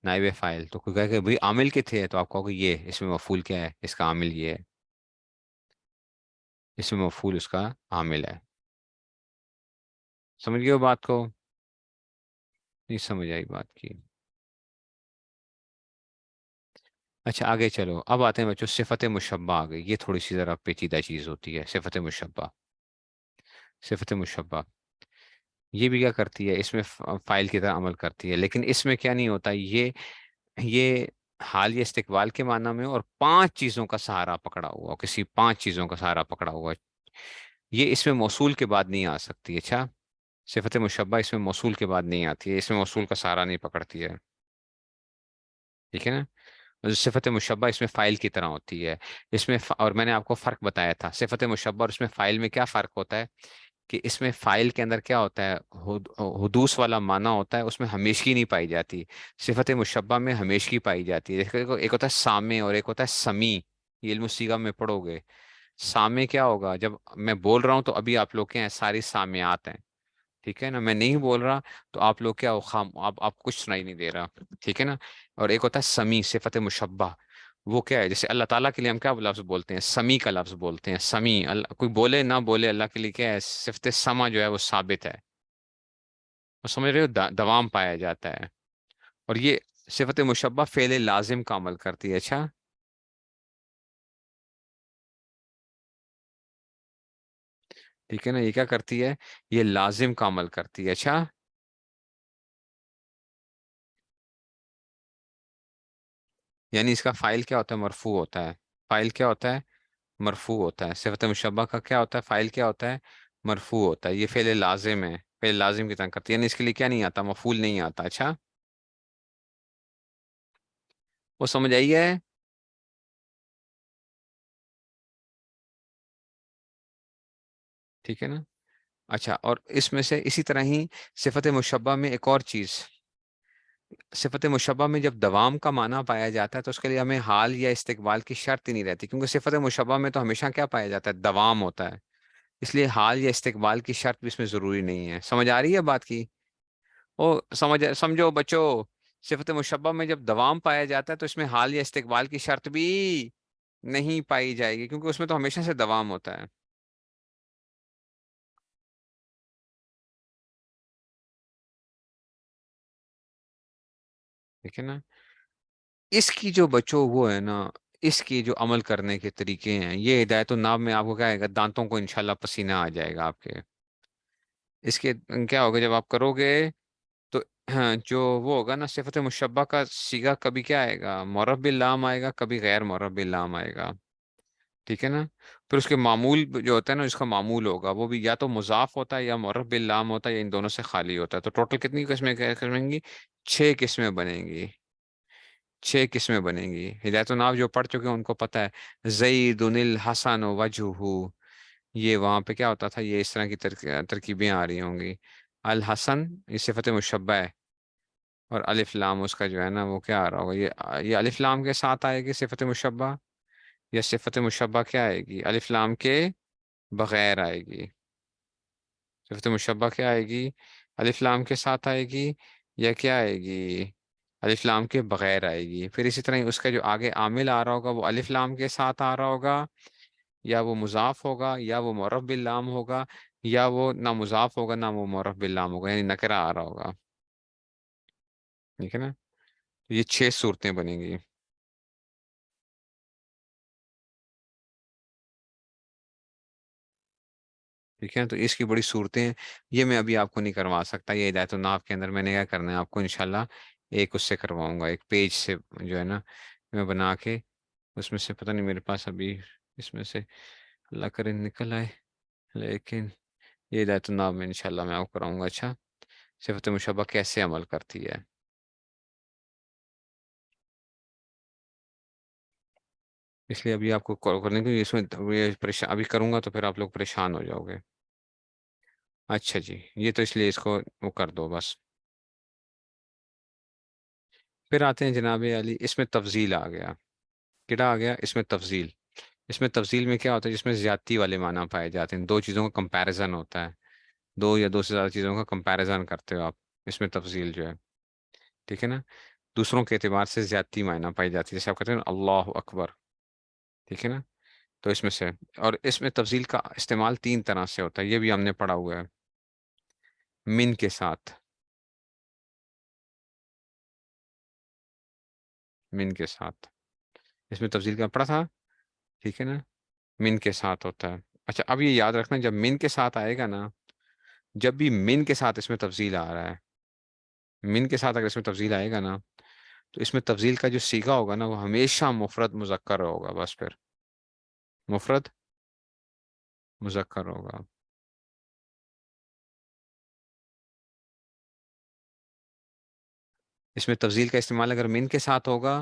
Speaker 1: نائب فاعل تو کوئی کہے کہ بھئی عامل کے تھے، تو آپ کہو گے یہ اس میں مفعول کیا ہے؟ اس کا عامل یہ ہے. اس میں مفعول اس کا عامل ہے. سمجھ گئے ہو بات کو؟ نہیں سمجھ آئی بات کی؟ اچھا آگے چلو. اب آتے ہیں بچوں صفت مشبہ آ گئی. یہ تھوڑی سی ذرا پیچیدہ چیز ہوتی ہے. صفت مشبہ. صفت مشبہ یہ بھی کیا کرتی ہے؟ اس میں فائل کی طرح عمل کرتی ہے. لیکن اس میں کیا نہیں ہوتا؟ یہ حال یا استقبال کے معنی میں اور 5 چیزوں کا سہارا پکڑا ہوا، کسی 5 چیزوں کا سہارا پکڑا ہوا. یہ اس میں موصول کے بعد نہیں آ سکتی. اچھا، صفت مشبہ اس میں موصول کے بعد نہیں آتی ہے. اس میں موصول کا سہارا نہیں پکڑتی ہے. ٹھیک ہے نا؟ صفت مشبہ اس میں فائل کی طرح ہوتی ہے، اس میں اور میں نے آپ کو فرق بتایا تھا صفت مشبہ اور اس میں فائل میں کیا فرق ہوتا ہے، کہ اس میں فائل کے اندر کیا ہوتا ہے، حدوث والا معنی ہوتا ہے، اس میں ہمیشگی نہیں پائی جاتی، صفت مشبہ میں ہمیشگی پائی جاتی ہے، جیسے کہ ایک ہوتا ہے سامع اور ایک ہوتا ہے سمیع، یہ علم الصیغہ میں پڑھو گے، سامع کیا ہوگا، جب میں بول رہا ہوں تو ابھی آپ لوگ کے ہیں ساری سامعات ہیں، ٹھیک ہے نا، میں نہیں بول رہا تو آپ لوگ کیا ہو خام، آپ کچھ سنائی نہیں دے رہا، ٹھیک ہے نا، اور ایک ہوتا ہے سمیع صفت مشبہ، وہ کیا ہے، جیسے اللہ تعالیٰ کے لیے ہم کیا لفظ بولتے ہیں، سمیع کا لفظ بولتے ہیں، سمیع، اللہ کوئی بولے نہ بولے اللہ کے لیے کیا ہے، صفت سما جو ہے وہ ثابت ہے، وہ سمجھ رہے ہو، دوام پایا جاتا ہے، اور یہ صفت مشبہ فعل لازم کا عمل کرتی ہے، اچھا، ٹھیک ہے نا، یہ کیا کرتی ہے، یہ لازم کا عمل کرتی ہے، اچھا، یعنی اس کا فائل کیا ہوتا ہے، مرفوع ہوتا ہے، فائل کیا ہوتا ہے، مرفوع ہوتا ہے، صفت مشبہ کا کیا ہوتا ہے، فائل کیا ہوتا ہے، مرفوع ہوتا ہے، یہ فعل لازم ہے، فعل لازم کی طرح کرتی ہے، یعنی اس کے لیے کیا نہیں آتا، مفعول نہیں آتا، اچھا، وہ سمجھ آئی ہے، ٹھیک ہے نا، اچھا، اور اس میں سے اسی طرح ہی صفت مشبہ میں ایک اور چیز، صفت مشبہ میں جب دوام کا معنی پایا جاتا ہے تو اس کے لیے ہمیں حال یا استقبال کی شرط ہی نہیں رہتی، کیونکہ صفت مشبہ میں تو ہمیشہ کیا پایا جاتا ہے، دوام ہوتا ہے، اس لیے حال یا استقبال کی شرط بھی اس میں ضروری نہیں ہے، سمجھ آ رہی ہے بات کی، او سمجھو بچو، صفت مشبہ میں جب دوام پایا جاتا ہے تو اس میں حال یا استقبال کی شرط بھی نہیں پائی جائے گی، کیونکہ اس میں تو ہمیشہ سے دوام ہوتا ہے، ٹھیک ہے نا، اس کی جو بچوں وہ ہے نا، اس کی جو عمل کرنے کے طریقے ہیں، یہ ہدایت الناب میں آپ کو کیا آئے گا، دانتوں کو انشاءاللہ پسینہ آ جائے گا آپ کے، اس کے کیا ہوگا جب آپ کرو گے تو ہاں، جو وہ ہوگا نا صفت مشبہ کا سیگا کبھی کیا آئے گا، معرب باللام آئے گا، کبھی غیر معرب باللام آئے گا، ٹھیک ہے نا، پھر اس کے معمول جو ہوتا ہے نا، اس کا معمول ہوگا وہ بھی یا تو مضاف ہوتا ہے یا معرب باللام ہوتا ہے یا ان دونوں سے خالی ہوتا ہے، تو ٹوٹل کتنی قسمیں گی، 6 قسمیں بنیں گی، 6 قسمیں بنیں گی، ہدایت الناف جو پڑھ چکے ہیں ان کو پتہ ہے، زید الحسن وجہہ، یہ وہاں پہ کیا ہوتا تھا، یہ اس طرح کی ترکیبیں آ رہی ہوں گی، الحسن یہ صفت مشبہ ہے، اور الف لام اس کا جو ہے نا وہ کیا آ رہا ہوگا، یہ الف لام کے ساتھ آئے گی صفت مشبہ، یا صفت مشبہ کیا آئے گی، الف لام کے بغیر آئے گی، صفت مشبہ کیا آئے گی، الف لام کے ساتھ آئے گی، یا کیا آئے گی، الف لام کے بغیر آئے گی، پھر اسی طرح اس کا جو آگے عامل آ رہا ہوگا وہ الف لام کے ساتھ آ رہا ہوگا، یا وہ مضاف ہوگا، یا وہ معرف باللام ہوگا، یا وہ نہ مضاف ہوگا نہ وہ معرف باللام ہوگا، یعنی نکرہ آ رہا ہوگا، ٹھیک ہے نا، تو یہ 6 صورتیں بنیں گی، ٹھیک ہے، تو اس کی بڑی صورتیں ہیں، یہ میں ابھی آپ کو نہیں کروا سکتا، یہ ہدایت الناف کے اندر میں نے کیا کرنا ہے آپ کو انشاءاللہ ایک اس سے کرواؤں گا، ایک پیج سے جو ہے نا میں بنا کے، اس میں سے پتہ نہیں میرے پاس ابھی اس میں سے اللہ کرے نکل آئے، لیکن یہ ہدایت الناف میں انشاءاللہ میں آپ کو کراؤں گا، اچھا، صفت مشبہ کیسے عمل کرتی ہے، اس لیے ابھی آپ کو کال کرنے کی اس میں یہ پریشان ابھی کروں گا تو پھر آپ لوگ پریشان ہو جاؤ گے، اچھا جی، یہ تو اس لیے اس کو وہ کر دو بس، پھر آتے ہیں جناب علی، اس میں تفضیل آ گیا، کیڑا آ گیا، اس میں تفضیل، اس میں تفضیل میں کیا ہوتا ہے، جس میں زیادتی والے معنی پائے جاتے ہیں، دو چیزوں کا کمپیریزن ہوتا ہے، دو یا دو سے زیادہ چیزوں کا کمپیریزن کرتے ہو آپ، اس میں تفضیل جو ہے، ٹھیک ہے نا، دوسروں کے اعتبار سے زیادتی معنی پائی جاتی ہے، جیسے آپ کہتے ہیں نا اللہ اکبر، ٹھیک ہے نا، تو اس میں سے، اور اس میں تفضیل کا استعمال 3 طرح سے ہوتا ہے، یہ بھی ہم نے پڑھا ہوا ہے، من کے ساتھ، من کے ساتھ، اس میں تفضیل کا پڑھا تھا، ٹھیک ہے نا، من کے ساتھ ہوتا ہے، اچھا، اب یہ یاد رکھنا جب من کے ساتھ آئے گا نا، جب بھی من کے ساتھ اس میں تفضیل آ رہا ہے، من کے ساتھ اگر اس میں تفضیل آئے گا نا، تو اس میں تفضیل کا جو صیغہ ہوگا نا وہ ہمیشہ مفرد مذکر ہوگا، بس پھر مفرد مذکر ہوگا، اس میں تفضیل کا استعمال اگر من کے ساتھ ہوگا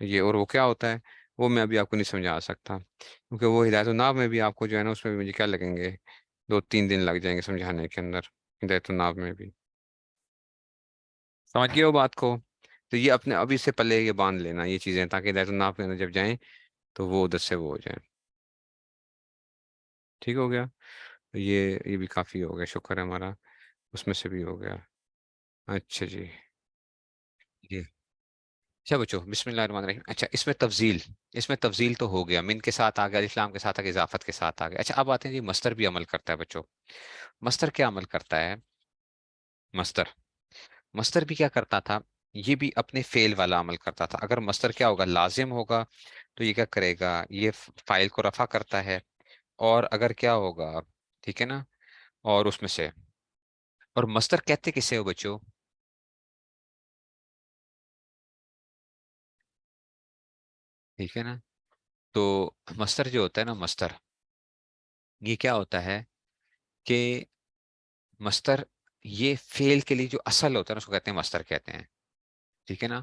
Speaker 1: یہ اور وہ کیا ہوتا ہے وہ میں ابھی آپ کو نہیں سمجھا سکتا، کیونکہ وہ ہدایت الناب میں بھی آپ کو جو ہے نا اس میں بھی مجھے کیا لگیں گے، 2-3 دن لگ جائیں گے سمجھانے کے اندر، ہدایت الناب میں بھی۔ سمجھ گئے ہو بات کو؟ تو یہ اپنے ابھی سے پلے یہ باندھ لینا یہ چیزیں، تاکہ ہدایت الناب کے اندر جب جائیں تو وہ ادھر سے وہ ہو جائیں۔ ٹھیک ہو گیا؟ تو یہ بھی کافی ہو گیا، شکر ہے ہمارا اس میں سے بھی ہو گیا۔ اچھا جی، جی اچھا بچو، بسم اللہ الرحمن الرحیم۔ اچھا اس میں تفضیل تو ہو گیا، من کے ساتھ آ گیا، اسلام کے ساتھ آ گیا، اضافت کے ساتھ آ گیا۔ اچھا اب آتے ہیں جی مستر بھی عمل کرتا ہے بچوں۔ مستر کیا عمل کرتا ہے؟ مستر مستر بھی کیا کرتا تھا؟ یہ بھی اپنے فعل والا عمل کرتا تھا۔ اگر مستر کیا ہوگا، لازم ہوگا، تو یہ کیا کرے گا، یہ فائل کو رفع کرتا ہے، اور اگر کیا ہوگا، ٹھیک ہے نا، اور اس میں سے، اور مستر کہتے کسے ہو بچوں؟ ٹھیک ہے نا، تو مستر جو ہوتا ہے نا، مستر یہ کیا ہوتا ہے کہ مستر یہ فعل کے لیے جو اصل ہوتا ہے نا اس کو کہتے ہیں مستر کہتے ہیں، ٹھیک ہے نا۔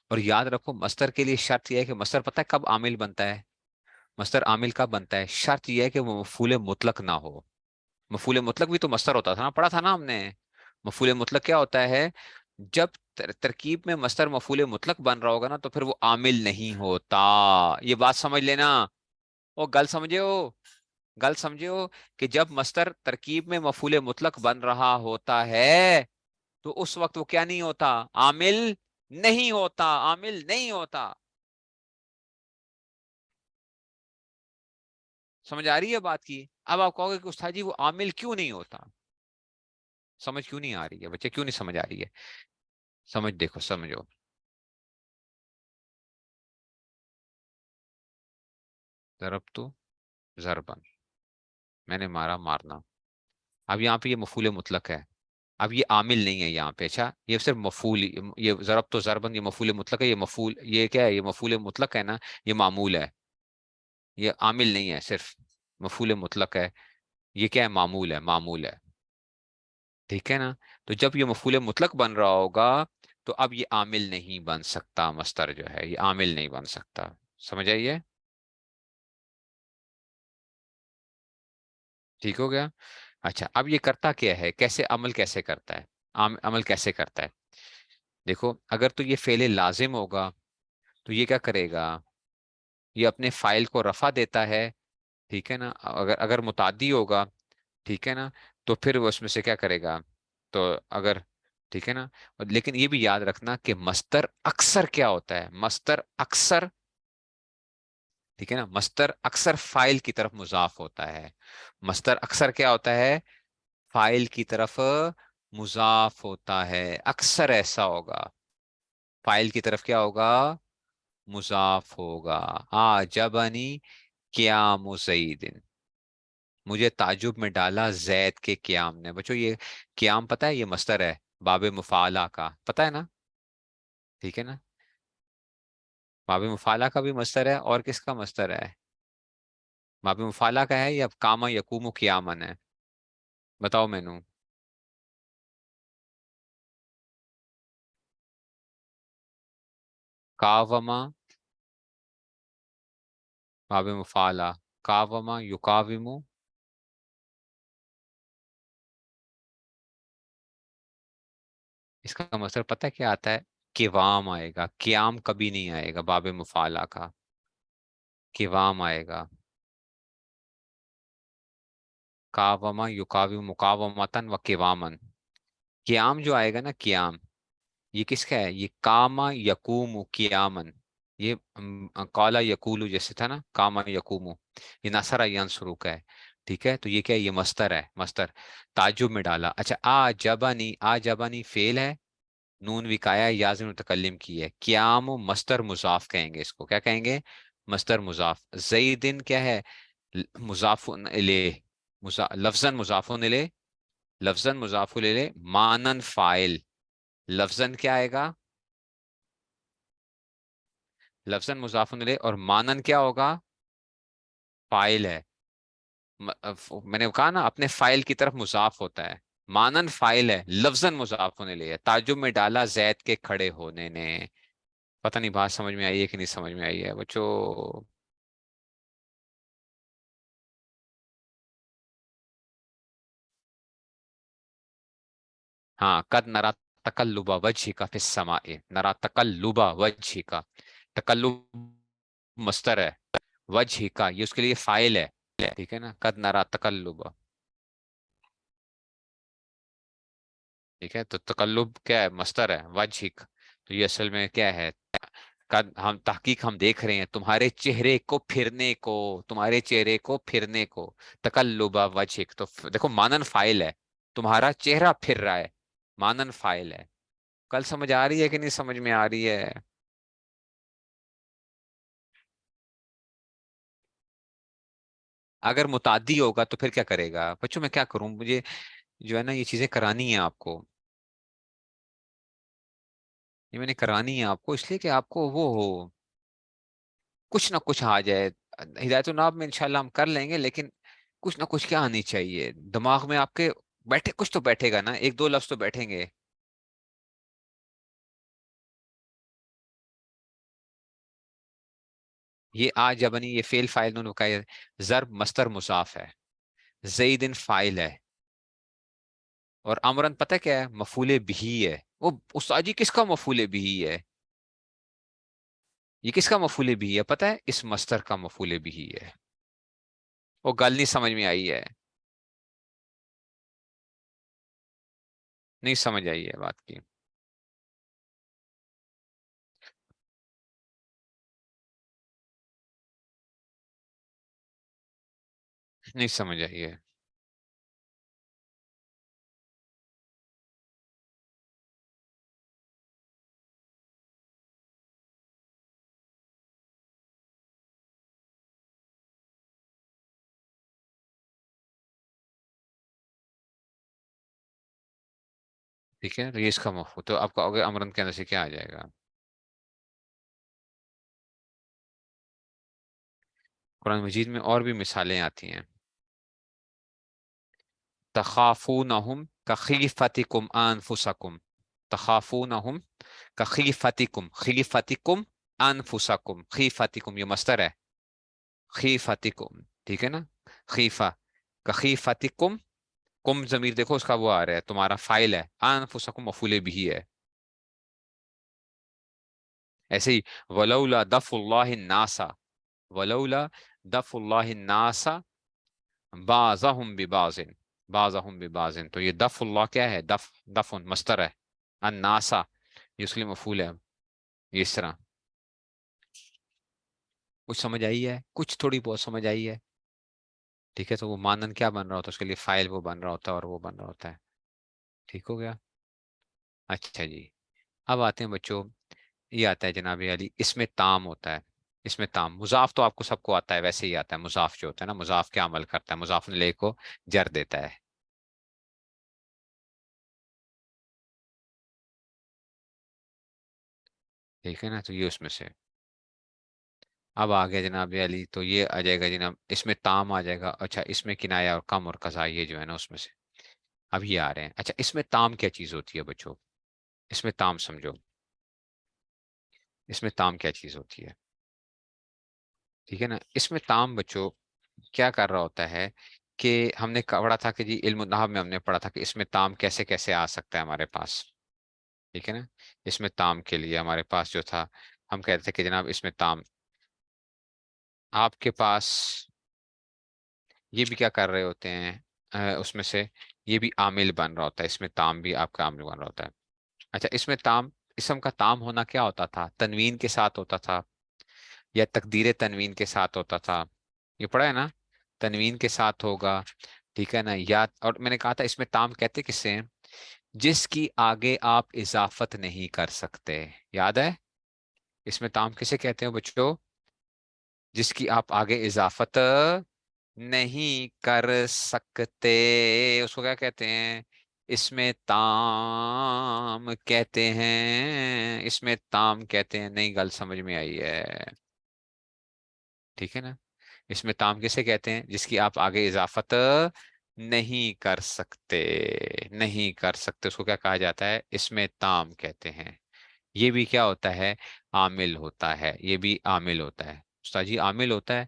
Speaker 1: اور یاد رکھو مستر کے لیے شرط یہ ہے کہ مستر پتہ ہے کب عامل بنتا ہے؟ مستر عامل کب بنتا ہے؟ شرط یہ ہے کہ وہ مفعول مطلق نہ ہو۔ مفعول مطلق بھی تو مستر ہوتا تھا نا، پڑھا تھا نا ہم نے۔ مفعول مطلق کیا ہوتا ہے؟ جب ترکیب میں مستر مفعول مطلق بن رہا ہوگا نا تو پھر وہ عامل نہیں ہوتا۔ یہ بات سمجھ لینا، وہ گل سمجھے ہو، گل سمجھے ہو کہ جب مستر ترکیب میں مفعول مطلق بن رہا ہوتا ہے تو اس وقت وہ کیا نہیں ہوتا؟ عامل نہیں ہوتا، عامل نہیں ہوتا۔ سمجھ آ رہی ہے بات کی؟ اب آپ کہو گے کہ استاد جی وہ عامل کیوں نہیں ہوتا؟ سمجھ کیوں نہیں آ رہی ہے بچے، کیوں نہیں سمجھ آ رہی ہے؟ سمجھ دیکھو، سمجھو۔ ضرب تو ضربن، میں نے مارا مارنا، اب یہاں پہ یہ مفعول مطلق ہے، اب یہ عامل نہیں ہے یہاں پہ، اچھا یہ صرف مفعول، یہ ضرب تو ضربن یہ مفعول مطلق ہے، یہ مفعول یہ کیا ہے، یہ مفعول مطلق ہے نا، یہ معمول ہے، یہ عامل نہیں ہے، صرف مفعول مطلق ہے، یہ کیا ہے، معمول ہے، معمول ہے، ٹھیک ہے نا۔ تو جب یہ مفعول مطلق بن رہا ہوگا تو اب یہ عامل نہیں بن سکتا، مستر جو ہے یہ عامل نہیں بن سکتا۔ سمجھ آئیے؟ ٹھیک ہو گیا؟ اچھا اب یہ کرتا کیا ہے، کیسے عمل کیسے کرتا ہے، عمل کیسے کرتا ہے؟ دیکھو اگر تو یہ فعل لازم ہوگا تو یہ کیا کرے گا، یہ اپنے فائل کو رفع دیتا ہے، ٹھیک ہے نا۔ اگر متعدی ہوگا، ٹھیک ہے نا، تو پھر وہ اس میں سے کیا کرے گا، تو اگر، ٹھیک ہے نا، لیکن یہ بھی یاد رکھنا کہ مستر اکثر کیا ہوتا ہے، مستر اکثر، ٹھیک ہے نا، مستر اکثر فائل کی طرف مضاف ہوتا ہے، مستر اکثر کیا ہوتا ہے، فائل کی طرف مضاف ہوتا ہے، اکثر ایسا ہوگا، فائل کی طرف کیا ہوگا، مضاف ہوگا۔ جبنی قیام زیدن، مجھے تعجب میں ڈالا زید کے قیام نے۔ بچو یہ قیام پتہ ہے یہ مصدر ہے، باب مفعلہ کا، پتہ ہے نا، ٹھیک ہے نا، باب مفعلہ کا بھی مصدر ہے، اور کس کا مصدر ہے، باب مفعلہ کا ہے، یا کاما یقوم قیامن ہے؟ بتاؤ مینو۔ کاوما، باب مفعلہ، کاوما یقاومو، اس کا مصدر پتہ ہے کیا آتا ہے، قوام آئے گا، قیام کبھی نہیں آئے گا باب مفعلہ کا، قوام آئے گا، کاوما یقاوم مقاومتن و قوامن۔ قیام جو آئے گا نا، قیام، یہ کس کا ہے، یہ کاما یقوم قیامن، یہ قالا یقولو جیسے تھا نا، کاما یقوم، یہ نصر ینصرو کا ہے، ٹھیک ہے۔ تو یہ کیا ہے، یہ مستر ہے، مستر، تعجب میں ڈالا۔ اچھا جبانی، جبانی فعل ہے، نون وکایا یازم متکلم کی ہے، قیام و مستر مضاف کہیں گے اس کو، کیا کہیں گے، مستر مضاف۔ زیدن کیا ہے، مضاف الیہ، لفظاً مضاف الیہ، لفظاً مضاف الیہ، مانن فائل، لفظاً کیا آئے گا، لفظاً مضاف الیہ، اور مانن کیا ہوگا، فائل ہے، میں نے کہا نا اپنے فائل کی طرف مضاف ہوتا ہے، مانن فائل ہے، لفظاً مضاف الیہ ہے، تعجب میں ڈالا زید کے کھڑے ہونے نے، پتہ نہیں بات سمجھ میں آئی ہے کہ نہیں سمجھ میں آئی ہے بچوں؟ ہاں، قد نرا تقلب وجهك فی السماء، نرا تقلب وجهك، تقلب مستر ہے، وجہ کا یہ اس کے لیے فائل ہے، ٹھیک ہے نا، قد نرا تقلب، ٹھیک ہے، تو تقلب کیا ہے؟ مستر ہے، وجہک، تو یہ اصل میں کیا ہے؟ قد ہم تحقیق ہم دیکھ رہے ہیں تمہارے چہرے کو پھرنے کو، تمہارے چہرے کو پھرنے کو، تقلب وجہک، تو دیکھو مانن فائل ہے، تمہارا چہرہ پھر رہا ہے، مانن فائل ہے۔ کل سمجھ آ رہی ہے کہ نہیں سمجھ میں آ رہی ہے؟ اگر متعدی ہوگا تو پھر کیا کرے گا بچوں؟ میں کیا کروں؟ مجھے جو ہے نا یہ چیزیں کرانی ہیں آپ کو، یہ میں نے کرانی ہے آپ کو اس لیے کہ آپ کو وہ ہو، کچھ نہ کچھ آ جائے۔ ہدایت الناب میں انشاءاللہ ہم کر لیں گے، لیکن کچھ نہ کچھ کیا آنی چاہیے دماغ میں آپ کے، بیٹھے کچھ تو بیٹھے گا نا، ایک دو لفظ تو بیٹھیں گے۔ یہ جبنی، یہ فعل فاعل دونوں کا ہے، ضرب مصدر مضاف ہے، زیدن فاعل ہے، اور امرن پتہ کیا ہے؟ مفعول بھی ہے۔ وہ استاد جی کس کا مفعول بھی ہے؟ یہ کس کا مفعول بھی ہے پتہ ہے؟ اس مصدر کا مفعول بھی ہے۔ وہ گل نہیں سمجھ میں آئی ہے؟ نہیں سمجھ آئی ہے بات کی؟ نہیں سمجھ آئی ہے؟ ٹھیک ہے، تو یہ اس کا مفہوم، تو آپ کا امرن کے اندر سے کیا آ جائے گا؟ قرآن مجید میں اور بھی مثالیں آتی ہیں، تخافونہم کخیفتکم انفسکم، تخافونہم کخیفتکم، خیفتکم انفسکم، خیفتکم یہ مصدر ہے، خیفتکم، ٹھیک ہے نا، خیفہ، کخیفتکم، کم ضمیر دیکھو اس کا وہ آ رہا ہے، تمہارا فائل ہے، انفسکم مفعول بھی ہے۔ ایسے ہی ولولا دفع اللہ الناس، ولولا دفع اللہ الناس بعضهم ببعض، بعضهم ببعض، تو یہ دفع اللہ کیا ہے؟ دفع مصدر ہے، الناسا یہ اس کے لیے مفعول ہے، یہ اس طرح۔ کچھ سمجھ آئی ہے؟ کچھ تھوڑی بہت سمجھ آئی ہے؟ ٹھیک ہے، تو وہ مانن کیا بن رہا ہوتا ہے؟ اس کے لیے فائل وہ بن رہا ہوتا ہے اور وہ بن رہا ہوتا ہے، ٹھیک ہو گیا؟ اچھا جی، اب آتے ہیں بچوں، یہ آتا ہے جناب علی، اس میں تام ہوتا ہے، اس میں تام، مضاف تو آپ کو سب کو آتا ہے، ویسے ہی آتا ہے مضاف جو ہوتا ہے نا، مضاف کیا عمل کرتا ہے؟ مضاف لے کو جر دیتا ہے، ٹھیک ہے نا، تو یہ اس میں سے اب آ گیا جناب علی، تو یہ آ جائے گا جناب، اس میں تام آ جائے گا، اچھا اس میں کنایا اور کم اور قضا یہ جو ہے نا اس میں سے اب یہ آ رہے ہیں۔ اچھا اس میں تام کیا چیز ہوتی ہے بچوں؟ اس میں تام سمجھو، اس میں تام کیا چیز ہوتی ہے؟ ٹھیک ہے نا، اس میں تام بچوں کیا کر رہا ہوتا ہے کہ ہم نے پڑھا تھا کہ جی علم النحو میں ہم نے پڑھا تھا کہ اس میں تام کیسے کیسے آ سکتا ہے ہمارے پاس، ٹھیک ہے نا، اس میں تام کے لیے ہمارے پاس جو تھا، ہم کہتے تھے کہ جناب اس میں تام آپ کے پاس، یہ بھی کیا کر رہے ہوتے ہیں، اس میں سے یہ بھی عامل بن رہا ہوتا ہے، اس میں تام بھی آپ کا عامل بن رہا ہوتا ہے۔ اچھا اس میں تام، اسم کا تام ہونا کیا ہوتا تھا؟ تنوین کے ساتھ ہوتا تھا یا تقدیر تنوین کے ساتھ ہوتا تھا؟ یہ پڑھا ہے نا، تنوین کے ساتھ ہوگا، ٹھیک ہے نا، یا اور میں نے کہا تھا اس میں تام کہتے کسے ہیں؟ جس کی آگے آپ اضافت نہیں کر سکتے، یاد ہے؟ اس میں تام کسے کہتے ہیں بچوں؟ جس کی آپ آگے اضافت نہیں کر سکتے، اس کو کیا کہتے ہیں؟ اس میں تام کہتے ہیں، اس میں تام کہتے ہیں، نئی گل سمجھ میں آئی ہے؟ ٹھیک ہے نا، اس میں تام کسے کہتے ہیں؟ جس کی آپ آگے اضافت نہیں کر سکتے، نہیں کر سکتے، اس کو کیا کہا جاتا ہے؟ اس میں تام کہتے ہیں، یہ بھی کیا ہوتا ہے؟ عامل ہوتا ہے، یہ بھی عامل ہوتا ہے استاد جی، عامل ہوتا ہے۔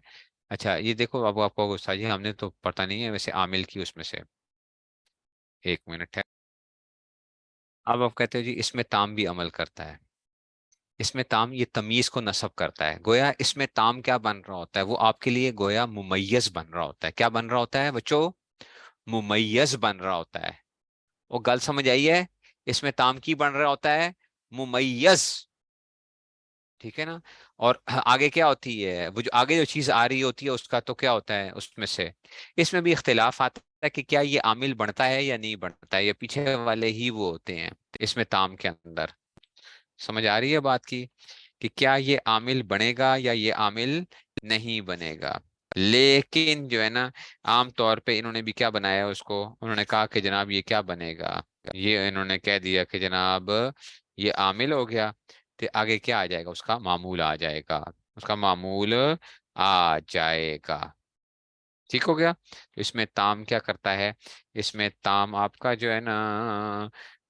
Speaker 1: اچھا یہ دیکھو، اب آپ کو استاد جی ہم نے تو پتہ نہیں ہے ویسے عامل کی اس میں سے، ایک منٹ ہے۔ اب آپ کہتے ہو جی اس میں تام بھی عمل کرتا ہے، اس میں تام یہ تمیز کو نصب کرتا ہے، گویا اس میں تام کیا بن رہا ہوتا ہے؟ وہ آپ کے لیے گویا ممیز بن رہا ہوتا ہے۔ کیا بن رہا ہوتا ہے بچوں؟ ممیز بن رہا ہوتا ہے۔ وہ گل سمجھ آئی ہے؟ اس میں تام کی بن رہا ہوتا ہے؟ ممیز، ٹھیک ہے نا؟ اور آگے کیا ہوتی ہے؟ وہ جو آگے جو چیز آ رہی ہوتی ہے اس کا تو کیا ہوتا ہے اس میں سے؟ اس میں بھی اختلاف آتا ہے کہ کیا یہ عامل بنتا ہے یا نہیں بنتا ہے، یا پیچھے والے ہی وہ ہوتے ہیں اس میں تام کے اندر؟ سمجھ آ رہی ہے بات کی کہ کیا یہ عامل بنے گا یا یہ عامل نہیں بنے گا؟ لیکن جو ہے نا، عام طور پہ انہوں نے بھی کیا بنایا اس کو، انہوں نے کہا کہ جناب یہ کیا بنے گا، یہ انہوں نے کہہ دیا کہ جناب یہ عامل ہو گیا، تو آگے کیا آ جائے گا؟ اس کا معمول آ جائے گا، اس کا معمول آ جائے گا، ٹھیک ہو گیا؟ تو اس میں تام کیا کرتا ہے؟ اس میں تام آپ کا جو ہے نا،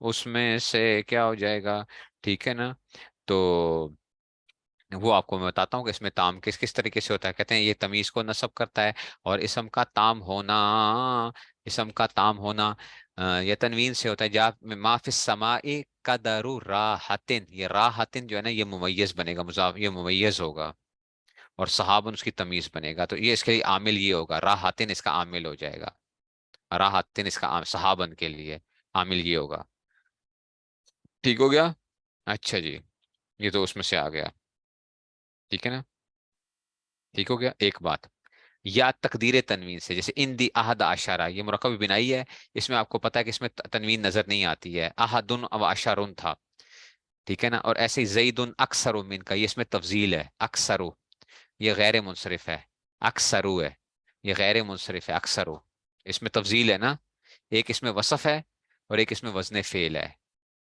Speaker 1: اس میں سے کیا ہو جائے گا؟ ٹھیک ہے نا؟ تو وہ آپ کو میں بتاتا ہوں کہ اس میں تام کس کس طریقے سے ہوتا ہے۔ کہتے ہیں یہ تمیز کو نصب کرتا ہے، اور اسم کا تام ہونا، اسم کا تام ہونا یہ تنوین سے ہوتا ہے۔ جا ما فی السماء قدر راحتن، یہ راحتن جو ہے نا یہ ممیز بنے گا، مضاف، یہ ممیز ہوگا، اور صحابن اس کی تمیز بنے گا، تو یہ اس کے لیے عامل یہ ہوگا، راحتن اس کا عامل ہو جائے گا، راحتن اس کا صحابن کے لیے عامل یہ ہوگا، ٹھیک ہو گیا؟ اچھا جی، یہ تو اس میں سے آ گیا، ٹھیک ہے نا؟ ٹھیک ہو گیا؟ ایک بات، یا تقدیر تنوین سے، جیسے ان دی احد اشارہ، یہ مرکب بنائی ہے، اس میں آپ کو پتا ہے کہ اس میں تنوین نظر نہیں آتی ہے، احدن و اشارن تھا، ٹھیک ہے نا؟ اور ایسے ہی زیدن اکثر من کا، یہ اس میں تفضیل ہے، اکثر، یہ غیر منصرف ہے، اکثرو ہے، یہ غیر منصرف ہے، اکثرو، اس میں تفضیل ہے نا، ایک اس میں وصف ہے اور ایک اس میں وزن فعل ہے،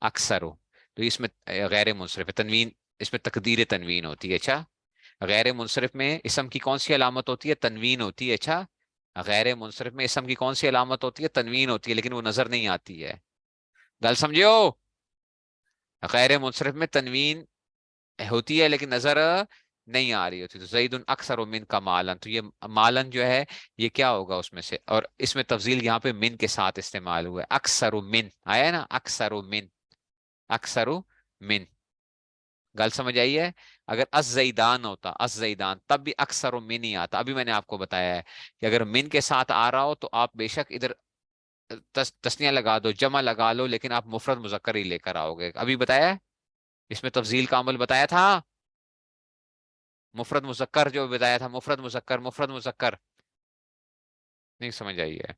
Speaker 1: اکثرو، تو اس میں غیر منصرف ہے، تنوین اس میں تقدیر تنوین ہوتی ہے، اچھا؟ غیر منصرف میں اسم کی کون سی علامت ہوتی ہے؟ تنوین ہوتی ہے، اچھا؟ غیر منصرف میں اسم کی کون سی علامت ہوتی ہے؟ تنوین ہوتی ہے، لیکن وہ نظر نہیں آتی ہے، گل سمجھو؟ غیر منصرف میں تنوین ہوتی ہے لیکن نظر نہیں آ رہی ہوتی، تو زید اکثر من کا مالن، تو یہ مالن جو ہے یہ کیا ہوگا اس میں سے؟ اور اس میں تفضیل یہاں پہ من کے ساتھ استعمال ہوا ہے، اکثر من آیا ہے نا، اکثر من، اکثر من، گل سمجھ آئی ہے؟ اگر از زیدان ہوتا، از زیدان، تب بھی اکثر من ہی آتا، ابھی میں نے آپ کو بتایا ہے کہ اگر من کے ساتھ آ رہا ہو تو آپ بے شک ادھر تسنیہ لگا دو، جمع لگا لو، لیکن آپ مفرد مذکر ہی لے کر آؤ گے، ابھی بتایا ہے، اس میں تفضیل کا عمل بتایا تھا، مفرد مذکر جو بتایا تھا، مفرد مذکر، مفرد مذکر، نہیں سمجھ آئی ہے؟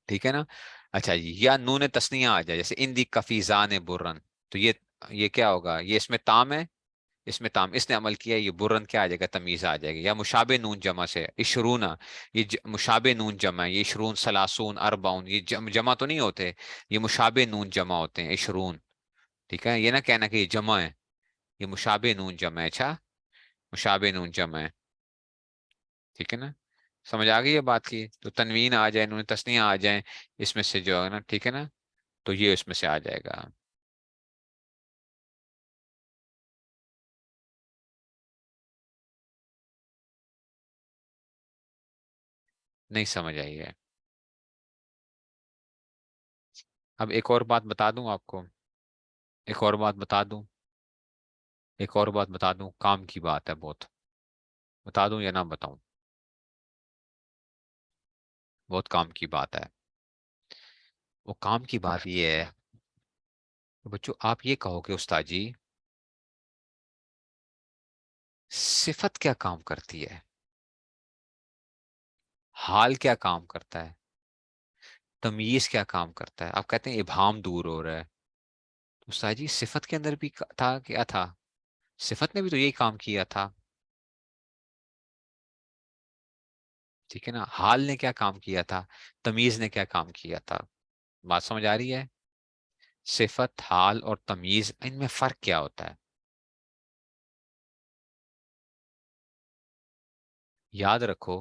Speaker 1: ٹھیک ہے نا؟ اچھا جی، یا نون تسنیہ آ جائے، جیسے ان دی کفیزان برن، تو یہ کیا ہوگا؟ یہ اس میں تام ہے، اس میں تام، اس نے عمل کیا، یہ برن کیا آ جائے گا؟ تمیز آ جائے گی، یا مشابہ نون جمع سے اشرون، یہ مشابہ نون جمع ہے، یہ اشرون، سلاسون، اربعون، یہ جمع تو نہیں ہوتے، یہ مشابہ نون جمع ہوتے ہیں، اشرون، ٹھیک ہے؟ یہ نہ کہنا کہ یہ جمع ہے، یہ مشابہ نون جمع ہے، اچھا؟ مشابہ نون جمع ہے، ٹھیک ہے نا؟ سمجھ آ گئی ہے بات کی؟ تو تنوین آ جائے، نون تسنیہ آ جائیں اس میں سے جو ہے نا، ٹھیک ہے نا؟ تو یہ اس میں سے آ جائے گا، نہیں سمجھ آئی ہے؟ اب ایک اور بات بتا دوں آپ کو، ایک اور بات بتا دوں، ایک اور بات بتا دوں، کام کی بات ہے بہت، بتا دوں یا نہ بتاؤں؟ بہت کام کی بات ہے، وہ کام کی بات یہ ہے کہ بچوں آپ یہ کہو کہ استاد جی صفت کیا کام کرتی ہے، حال کیا کام کرتا ہے، تمیز کیا کام کرتا ہے؟ آپ کہتے ہیں ابہام دور ہو رہا ہے، تو استاد جی صفت کے اندر بھی تھا، کیا تھا؟ صفت نے بھی تو یہی کام کیا تھا، ٹھیک ہے نا؟ حال نے کیا کام کیا تھا، تمیز نے کیا کام کیا تھا؟ بات سمجھ آ رہی ہے؟ صفت، حال اور تمیز، ان میں فرق کیا ہوتا ہے؟ یاد رکھو،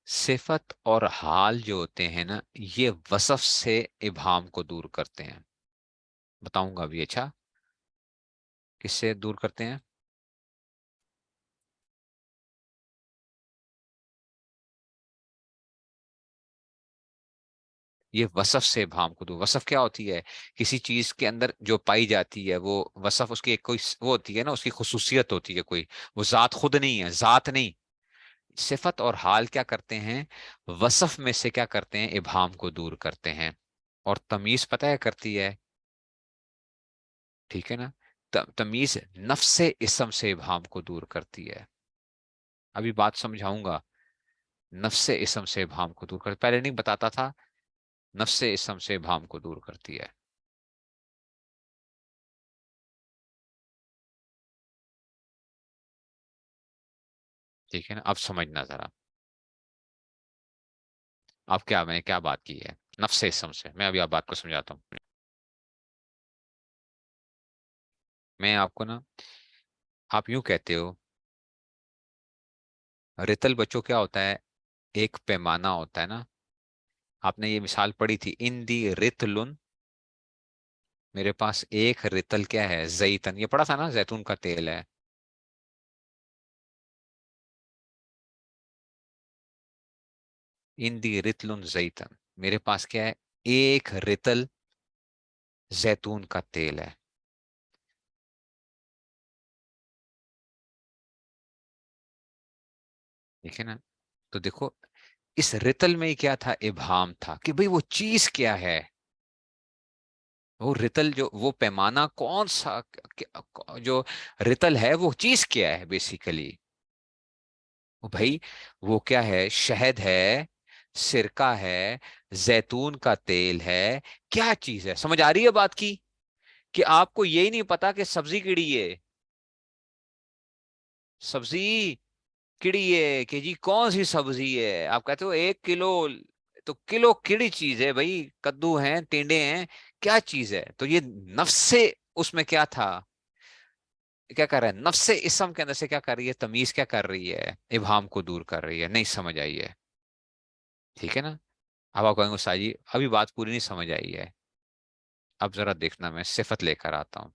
Speaker 1: صفت اور حال جو ہوتے ہیں نا، یہ وصف سے ابہام کو دور کرتے ہیں، بتاؤں گا ابھی، اچھا؟ کس سے دور کرتے ہیں؟ یہ وصف سے ابہام کو دور. وصف کیا ہوتی ہے؟ کسی چیز کے اندر جو پائی جاتی ہے وہ وصف، اس کی ایک کوئی وہ ہوتی ہے نا، اس کی خصوصیت ہوتی ہے کوئی. وہ ذات خود نہیں ہے، ذات نہیں. صفت اور حال کیا کرتے ہیں؟ وصف میں سے کیا کرتے ہیں؟ ابہام کو دور کرتے ہیں. اور تمیز پتہ ہے کرتی ہے، ٹھیک ہے نا. تمیز نفس اسم سے ابہام کو دور کرتی ہے. ابھی بات سمجھاؤں گا. نفس اسم سے ابہام کو دور کرتی، پہلے نہیں بتاتا تھا. نفس اسم سے ابہام کو دور کرتی ہے. ٹھیک ہے نا. اب سمجھنا ذرا. اب کیا میں نے کیا بات کی ہے؟ نفس اسم سے. میں ابھی آپ بات کو سمجھاتا ہوں. میں آپ کو نا، آپ یوں کہتے ہو رتل بچوں کیا ہوتا ہے؟ ایک پیمانہ ہوتا ہے نا. آپ نے یہ مثال پڑھی تھی، ان دی رتلن. میرے پاس ایک رتل کیا ہے؟ زیتن. یہ پڑھا تھا نا، زیتون کا تیل ہے. ان دی رتلن زیتن. میرے پاس کیا ہے؟ ایک رتل زیتون کا تیل ہے. ٹھیک ہے نا. تو دیکھو، اس رتل میں ہی کیا تھا؟ ابہام تھا کہ بھئی وہ چیز کیا ہے. وہ رتل جو وہ پیمانہ کون سا، جو رتل ہے وہ چیز کیا ہے بیسیکلی. بھائی وہ کیا ہے؟ شہد ہے، سرکہ ہے، زیتون کا تیل ہے. کیا چیز ہے؟ سمجھ آ رہی ہے بات کی؟ کہ آپ کو یہی نہیں پتا کہ سبزی کیڑی ہے. سبزی کیڑی ہے کہ جی کون سی سبزی ہے. آپ کہتے ہو 1 کلو. تو کلو کیڑی چیز ہے بھائی. کدو ہیں، ٹینڈے ہیں. کیا چیز ہے؟ تو یہ نفس سے اس میں کیا تھا؟ کیا کر رہا ہے؟ نفس اسم کے اندر سے کیا کر رہی ہے؟ تمیز کیا کر رہی ہے؟ ابہام کو دور کر رہی ہے. نہیں سمجھ آئی ہے؟ ٹھیک ہے نا. اب آپ کہیں گے استاد جی ابھی بات پوری نہیں سمجھ آئی ہے. اب ذرا دیکھنا، میں صفت لے کر آتا ہوں.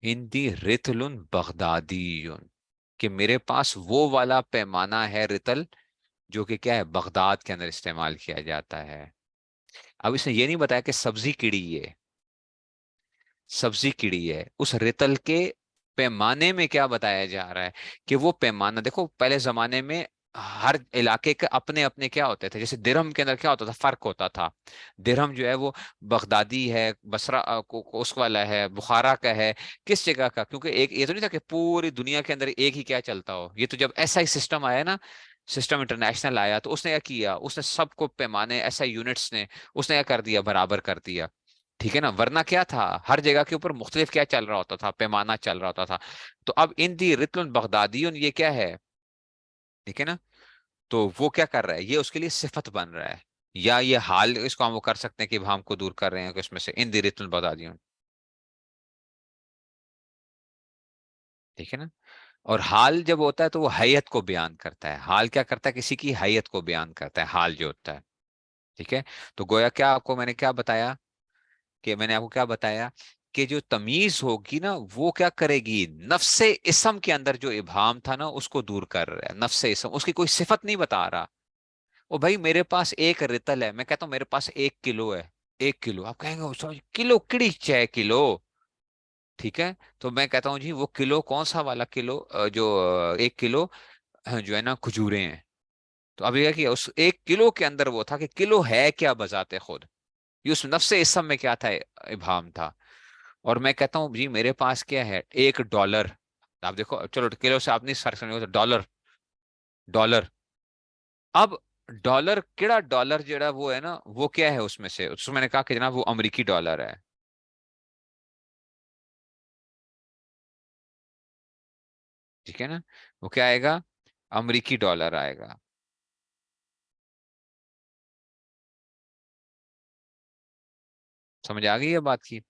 Speaker 1: ہندی رتل بغدادی، کہ میرے پاس وہ والا پیمانہ ہے رتل جو کہ کیا ہے؟ بغداد کے اندر استعمال کیا جاتا ہے. اب اس نے یہ نہیں بتایا کہ سبزی کیڑی ہے. سبزی کیڑی ہے اس رتل کے پیمانے میں کیا بتایا جا رہا ہے؟ کہ وہ پیمانہ دیکھو، پہلے زمانے میں ہر علاقے کے اپنے اپنے کیا ہوتے تھے. جیسے درہم کے اندر کیا ہوتا تھا؟ فرق ہوتا تھا. درہم جو ہے وہ بغدادی ہے، بصرہ اس والا ہے، بخارا کا ہے. کس جگہ کا؟ کیونکہ ایک یہ تو نہیں تھا کہ پوری دنیا کے اندر ایک ہی کیا چلتا ہو. یہ تو جب ایسا ہی سسٹم آیا نا، سسٹم انٹرنیشنل آیا، تو اس نے کیا کیا؟ اس نے سب کو پیمانے ایسا یونٹس نے اس نے کیا کر دیا؟ برابر کر دیا. ٹھیک ہے نا. ورنہ کیا تھا؟ ہر جگہ کے اوپر مختلف کیا چل رہا ہوتا تھا؟ پیمانہ چل رہا ہوتا تھا. تو اب ان دی رتل بغدادیون یہ کیا ہے؟ ٹھیک ہے نا. تو وہ کیا کر رہا ہے؟ یہ اس کے لیے صفت بن رہا ہے. یا یہ حال اس کو ہم وہ کر سکتے ہیں کہ ہم کو دور کر رہے ہیں کہ اس میں سے ان دی رتل بغدادیون. ٹھیک ہے نا. اور حال جب ہوتا ہے تو وہ حیت کو بیان کرتا ہے. حال کیا کرتا ہے؟ کسی کی حیت کو بیان کرتا ہے حال جو ہوتا ہے. ٹھیک ہے. تو گویا کیا آپ کو میں نے کیا بتایا؟ کہ میں نے آپ کو کیا بتایا؟ کہ جو تمیز ہوگی نا وہ کیا کرے گی؟ نفس اسم کے اندر جو ابہام تھا نا اس کو دور کر رہا ہے. نفس اسم اس کی کوئی صفت نہیں بتا رہا. او بھائی میرے پاس ایک رتل ہے، میں کہتا ہوں میرے پاس 1 کلو ہے. 1 کلو. آپ کہیں گے کلو کڑی 6 کلو. ٹھیک ہے. تو میں کہتا ہوں جی وہ کلو کون سا والا کلو؟ جو 1 کلو جو ہے نا کھجورے ہیں. تو اب یہ کہ اس 1 کلو کے اندر وہ تھا کہ کلو ہے کیا بذات خود. یہ اس نفس اسم میں کیا تھا؟ ابہام تھا. اور میں کہتا ہوں جی میرے پاس کیا ہے؟ 1 ڈالر. آپ دیکھو چلو کلو سے آپ نہیں فرق سمجھو، ڈالر. ڈالر. اب ڈالر کیڑا ڈالر جڑا وہ ہے نا وہ کیا ہے؟ اس میں سے اس میں نے کہا کہ جناب وہ امریکی ڈالر ہے. ٹھیک ہے نا. وہ کیا آئے گا؟ امریکی ڈالر آئے گا. سمجھ آ گئی ہے بات کی؟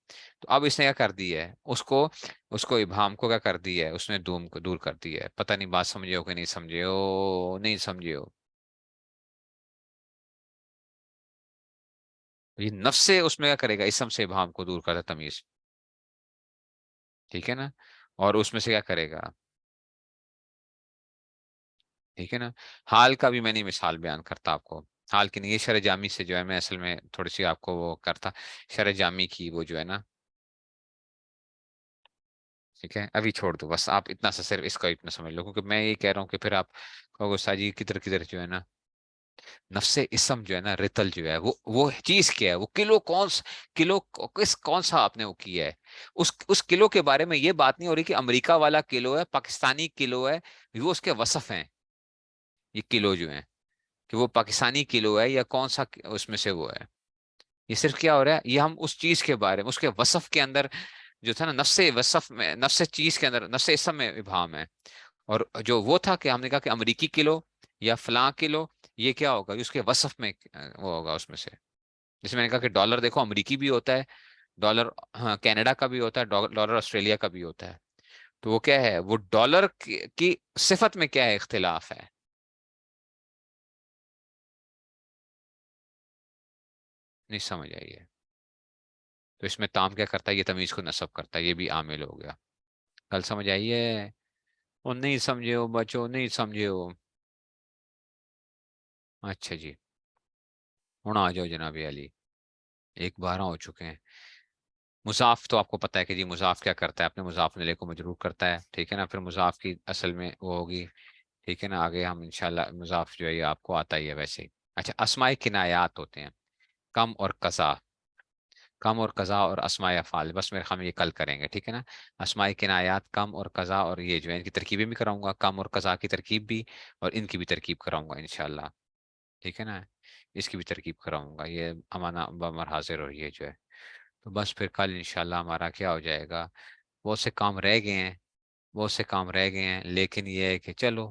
Speaker 1: تو اب اس نے کیا کر دی ہے، اس کو ابہام کو کیا کر دی ہے، اس نے دوم کو دور کر دی ہے. پتہ نہیں بات سمجھے ہو کہ نہیں سمجھے ہو، نہیں سمجھے ہو. یہ نفس سے اس میں کیا کرے گا، اسم سے ابہام کو دور کرتا ہے، تمیز. ٹھیک ہے نا. اور اس میں سے کیا کرے گا، ٹھیک ہے نا. حال کا بھی میں نہیں مثال بیان کرتا آپ کو. حال کی نہیں، یہ شرح جامی سے جو ہے میں اصل میں تھوڑی سی آپ کو وہ کرتا، شرح جامی کی وہ جو ہے نا. ٹھیک ہے، ابھی چھوڑ دو بس، آپ اتنا سا صرف اس کا اتنا سمجھ لو، کیونکہ میں یہ کہہ رہا ہوں کہ پھر آپ کہو گے ساجی کدھر کدھر جو ہے نا. نفس اسم جو ہے نا، رتل جو ہے وہ چیز کیا ہے، وہ کلو کلو کون سا آپ نے وہ کیا ہے. اس کلو کے بارے میں یہ بات نہیں ہو رہی کہ امریکہ والا کلو ہے، پاکستانی کلو ہے. وہ اس کے وصف ہیں، یہ کلو جو ہیں، کہ وہ پاکستانی کلو ہے یا کون سا اس میں سے وہ ہے. یہ صرف کیا ہو رہا ہے، یہ ہم اس چیز کے بارے میں، اس کے وصف کے اندر جو تھا نا، نفس وصف میں، نفس چیز کے اندر، نفس اسم میں ابہام ہے. اور جو وہ تھا کہ ہم نے کہا کہ امریکی کلو یا فلاں کلو، یہ کیا ہوگا، یہ اس کے وصف میں وہ ہوگا اس میں سے. جیسے میں نے کہا کہ ڈالر دیکھو امریکی بھی ہوتا ہے ڈالر، ہاں کینیڈا کا بھی ہوتا ہے ڈالر، آسٹریلیا کا بھی ہوتا ہے. تو وہ کیا ہے، وہ ڈالر کی صفت میں کیا ہے، اختلاف ہے. نہیں سمجھ آئیے. تو اس میں تام کیا کرتا ہے، یہ تمیز کو نصب کرتا ہے، یہ بھی عامل ہو گیا. کل سمجھ آئیے. وہ نہیں سمجھے ہو بچو، نہیں سمجھے ہو. اچھا جی. ہوں آ جاؤ جناب علی. 1:12 ہو چکے ہیں. مضاف تو آپ کو پتا ہے کہ جی مضاف کیا کرتا ہے، اپنے مضاف نلے کو مجرور کرتا ہے. ٹھیک ہے نا. پھر مضاف کی اصل میں وہ ہوگی. ٹھیک ہے نا. آگے ہم انشاءاللہ مضاف جو ہے یہ آپ کو آتا ہی ہے ویسے ہی. اچھا، اسماء کنایات ہوتے ہیں، کم اور قضا. کم اور قضا اور اسماء افعال، بس میرے خیال میں یہ کل کریں گے. ٹھیک ہے نا. اسماء کنایات، کم اور قضا، اور یہ جو ہے ان کی ترکیبیں بھی کراؤں گا، کم اور قضا کی ترکیب بھی، اور ان کی بھی ترکیب کراؤں گا انشاءاللہ. ٹھیک ہے نا. اس کی بھی ترکیب کراؤں گا. یہ امانہ بمر حاضر اور یہ جو ہے. تو بس پھر کل انشاءاللہ ہمارا کیا ہو جائے گا. بہت سے کام رہ گئے ہیں، بہت سے کام رہ گئے ہیں، لیکن یہ ہے کہ چلو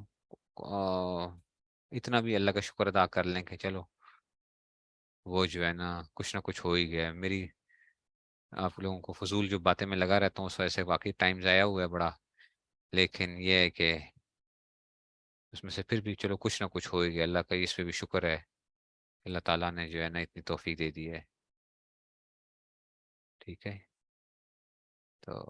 Speaker 1: اتنا بھی اللہ کا شکر ادا کر لیں کہ چلو وہ جو ہے نا کچھ نہ کچھ ہو ہی گیا. میری آپ لوگوں کو فضول جو باتیں میں لگا رہتا ہوں اس وجہ سے واقعی ٹائم ضائع ہوا ہے بڑا. لیکن یہ ہے کہ اس میں سے پھر بھی چلو کچھ نہ کچھ ہو ہی گیا. اللہ کا اس پہ بھی شکر ہے. اللہ تعالیٰ نے جو ہے نا اتنی توفیق دے دی ہے. ٹھیک ہے. تو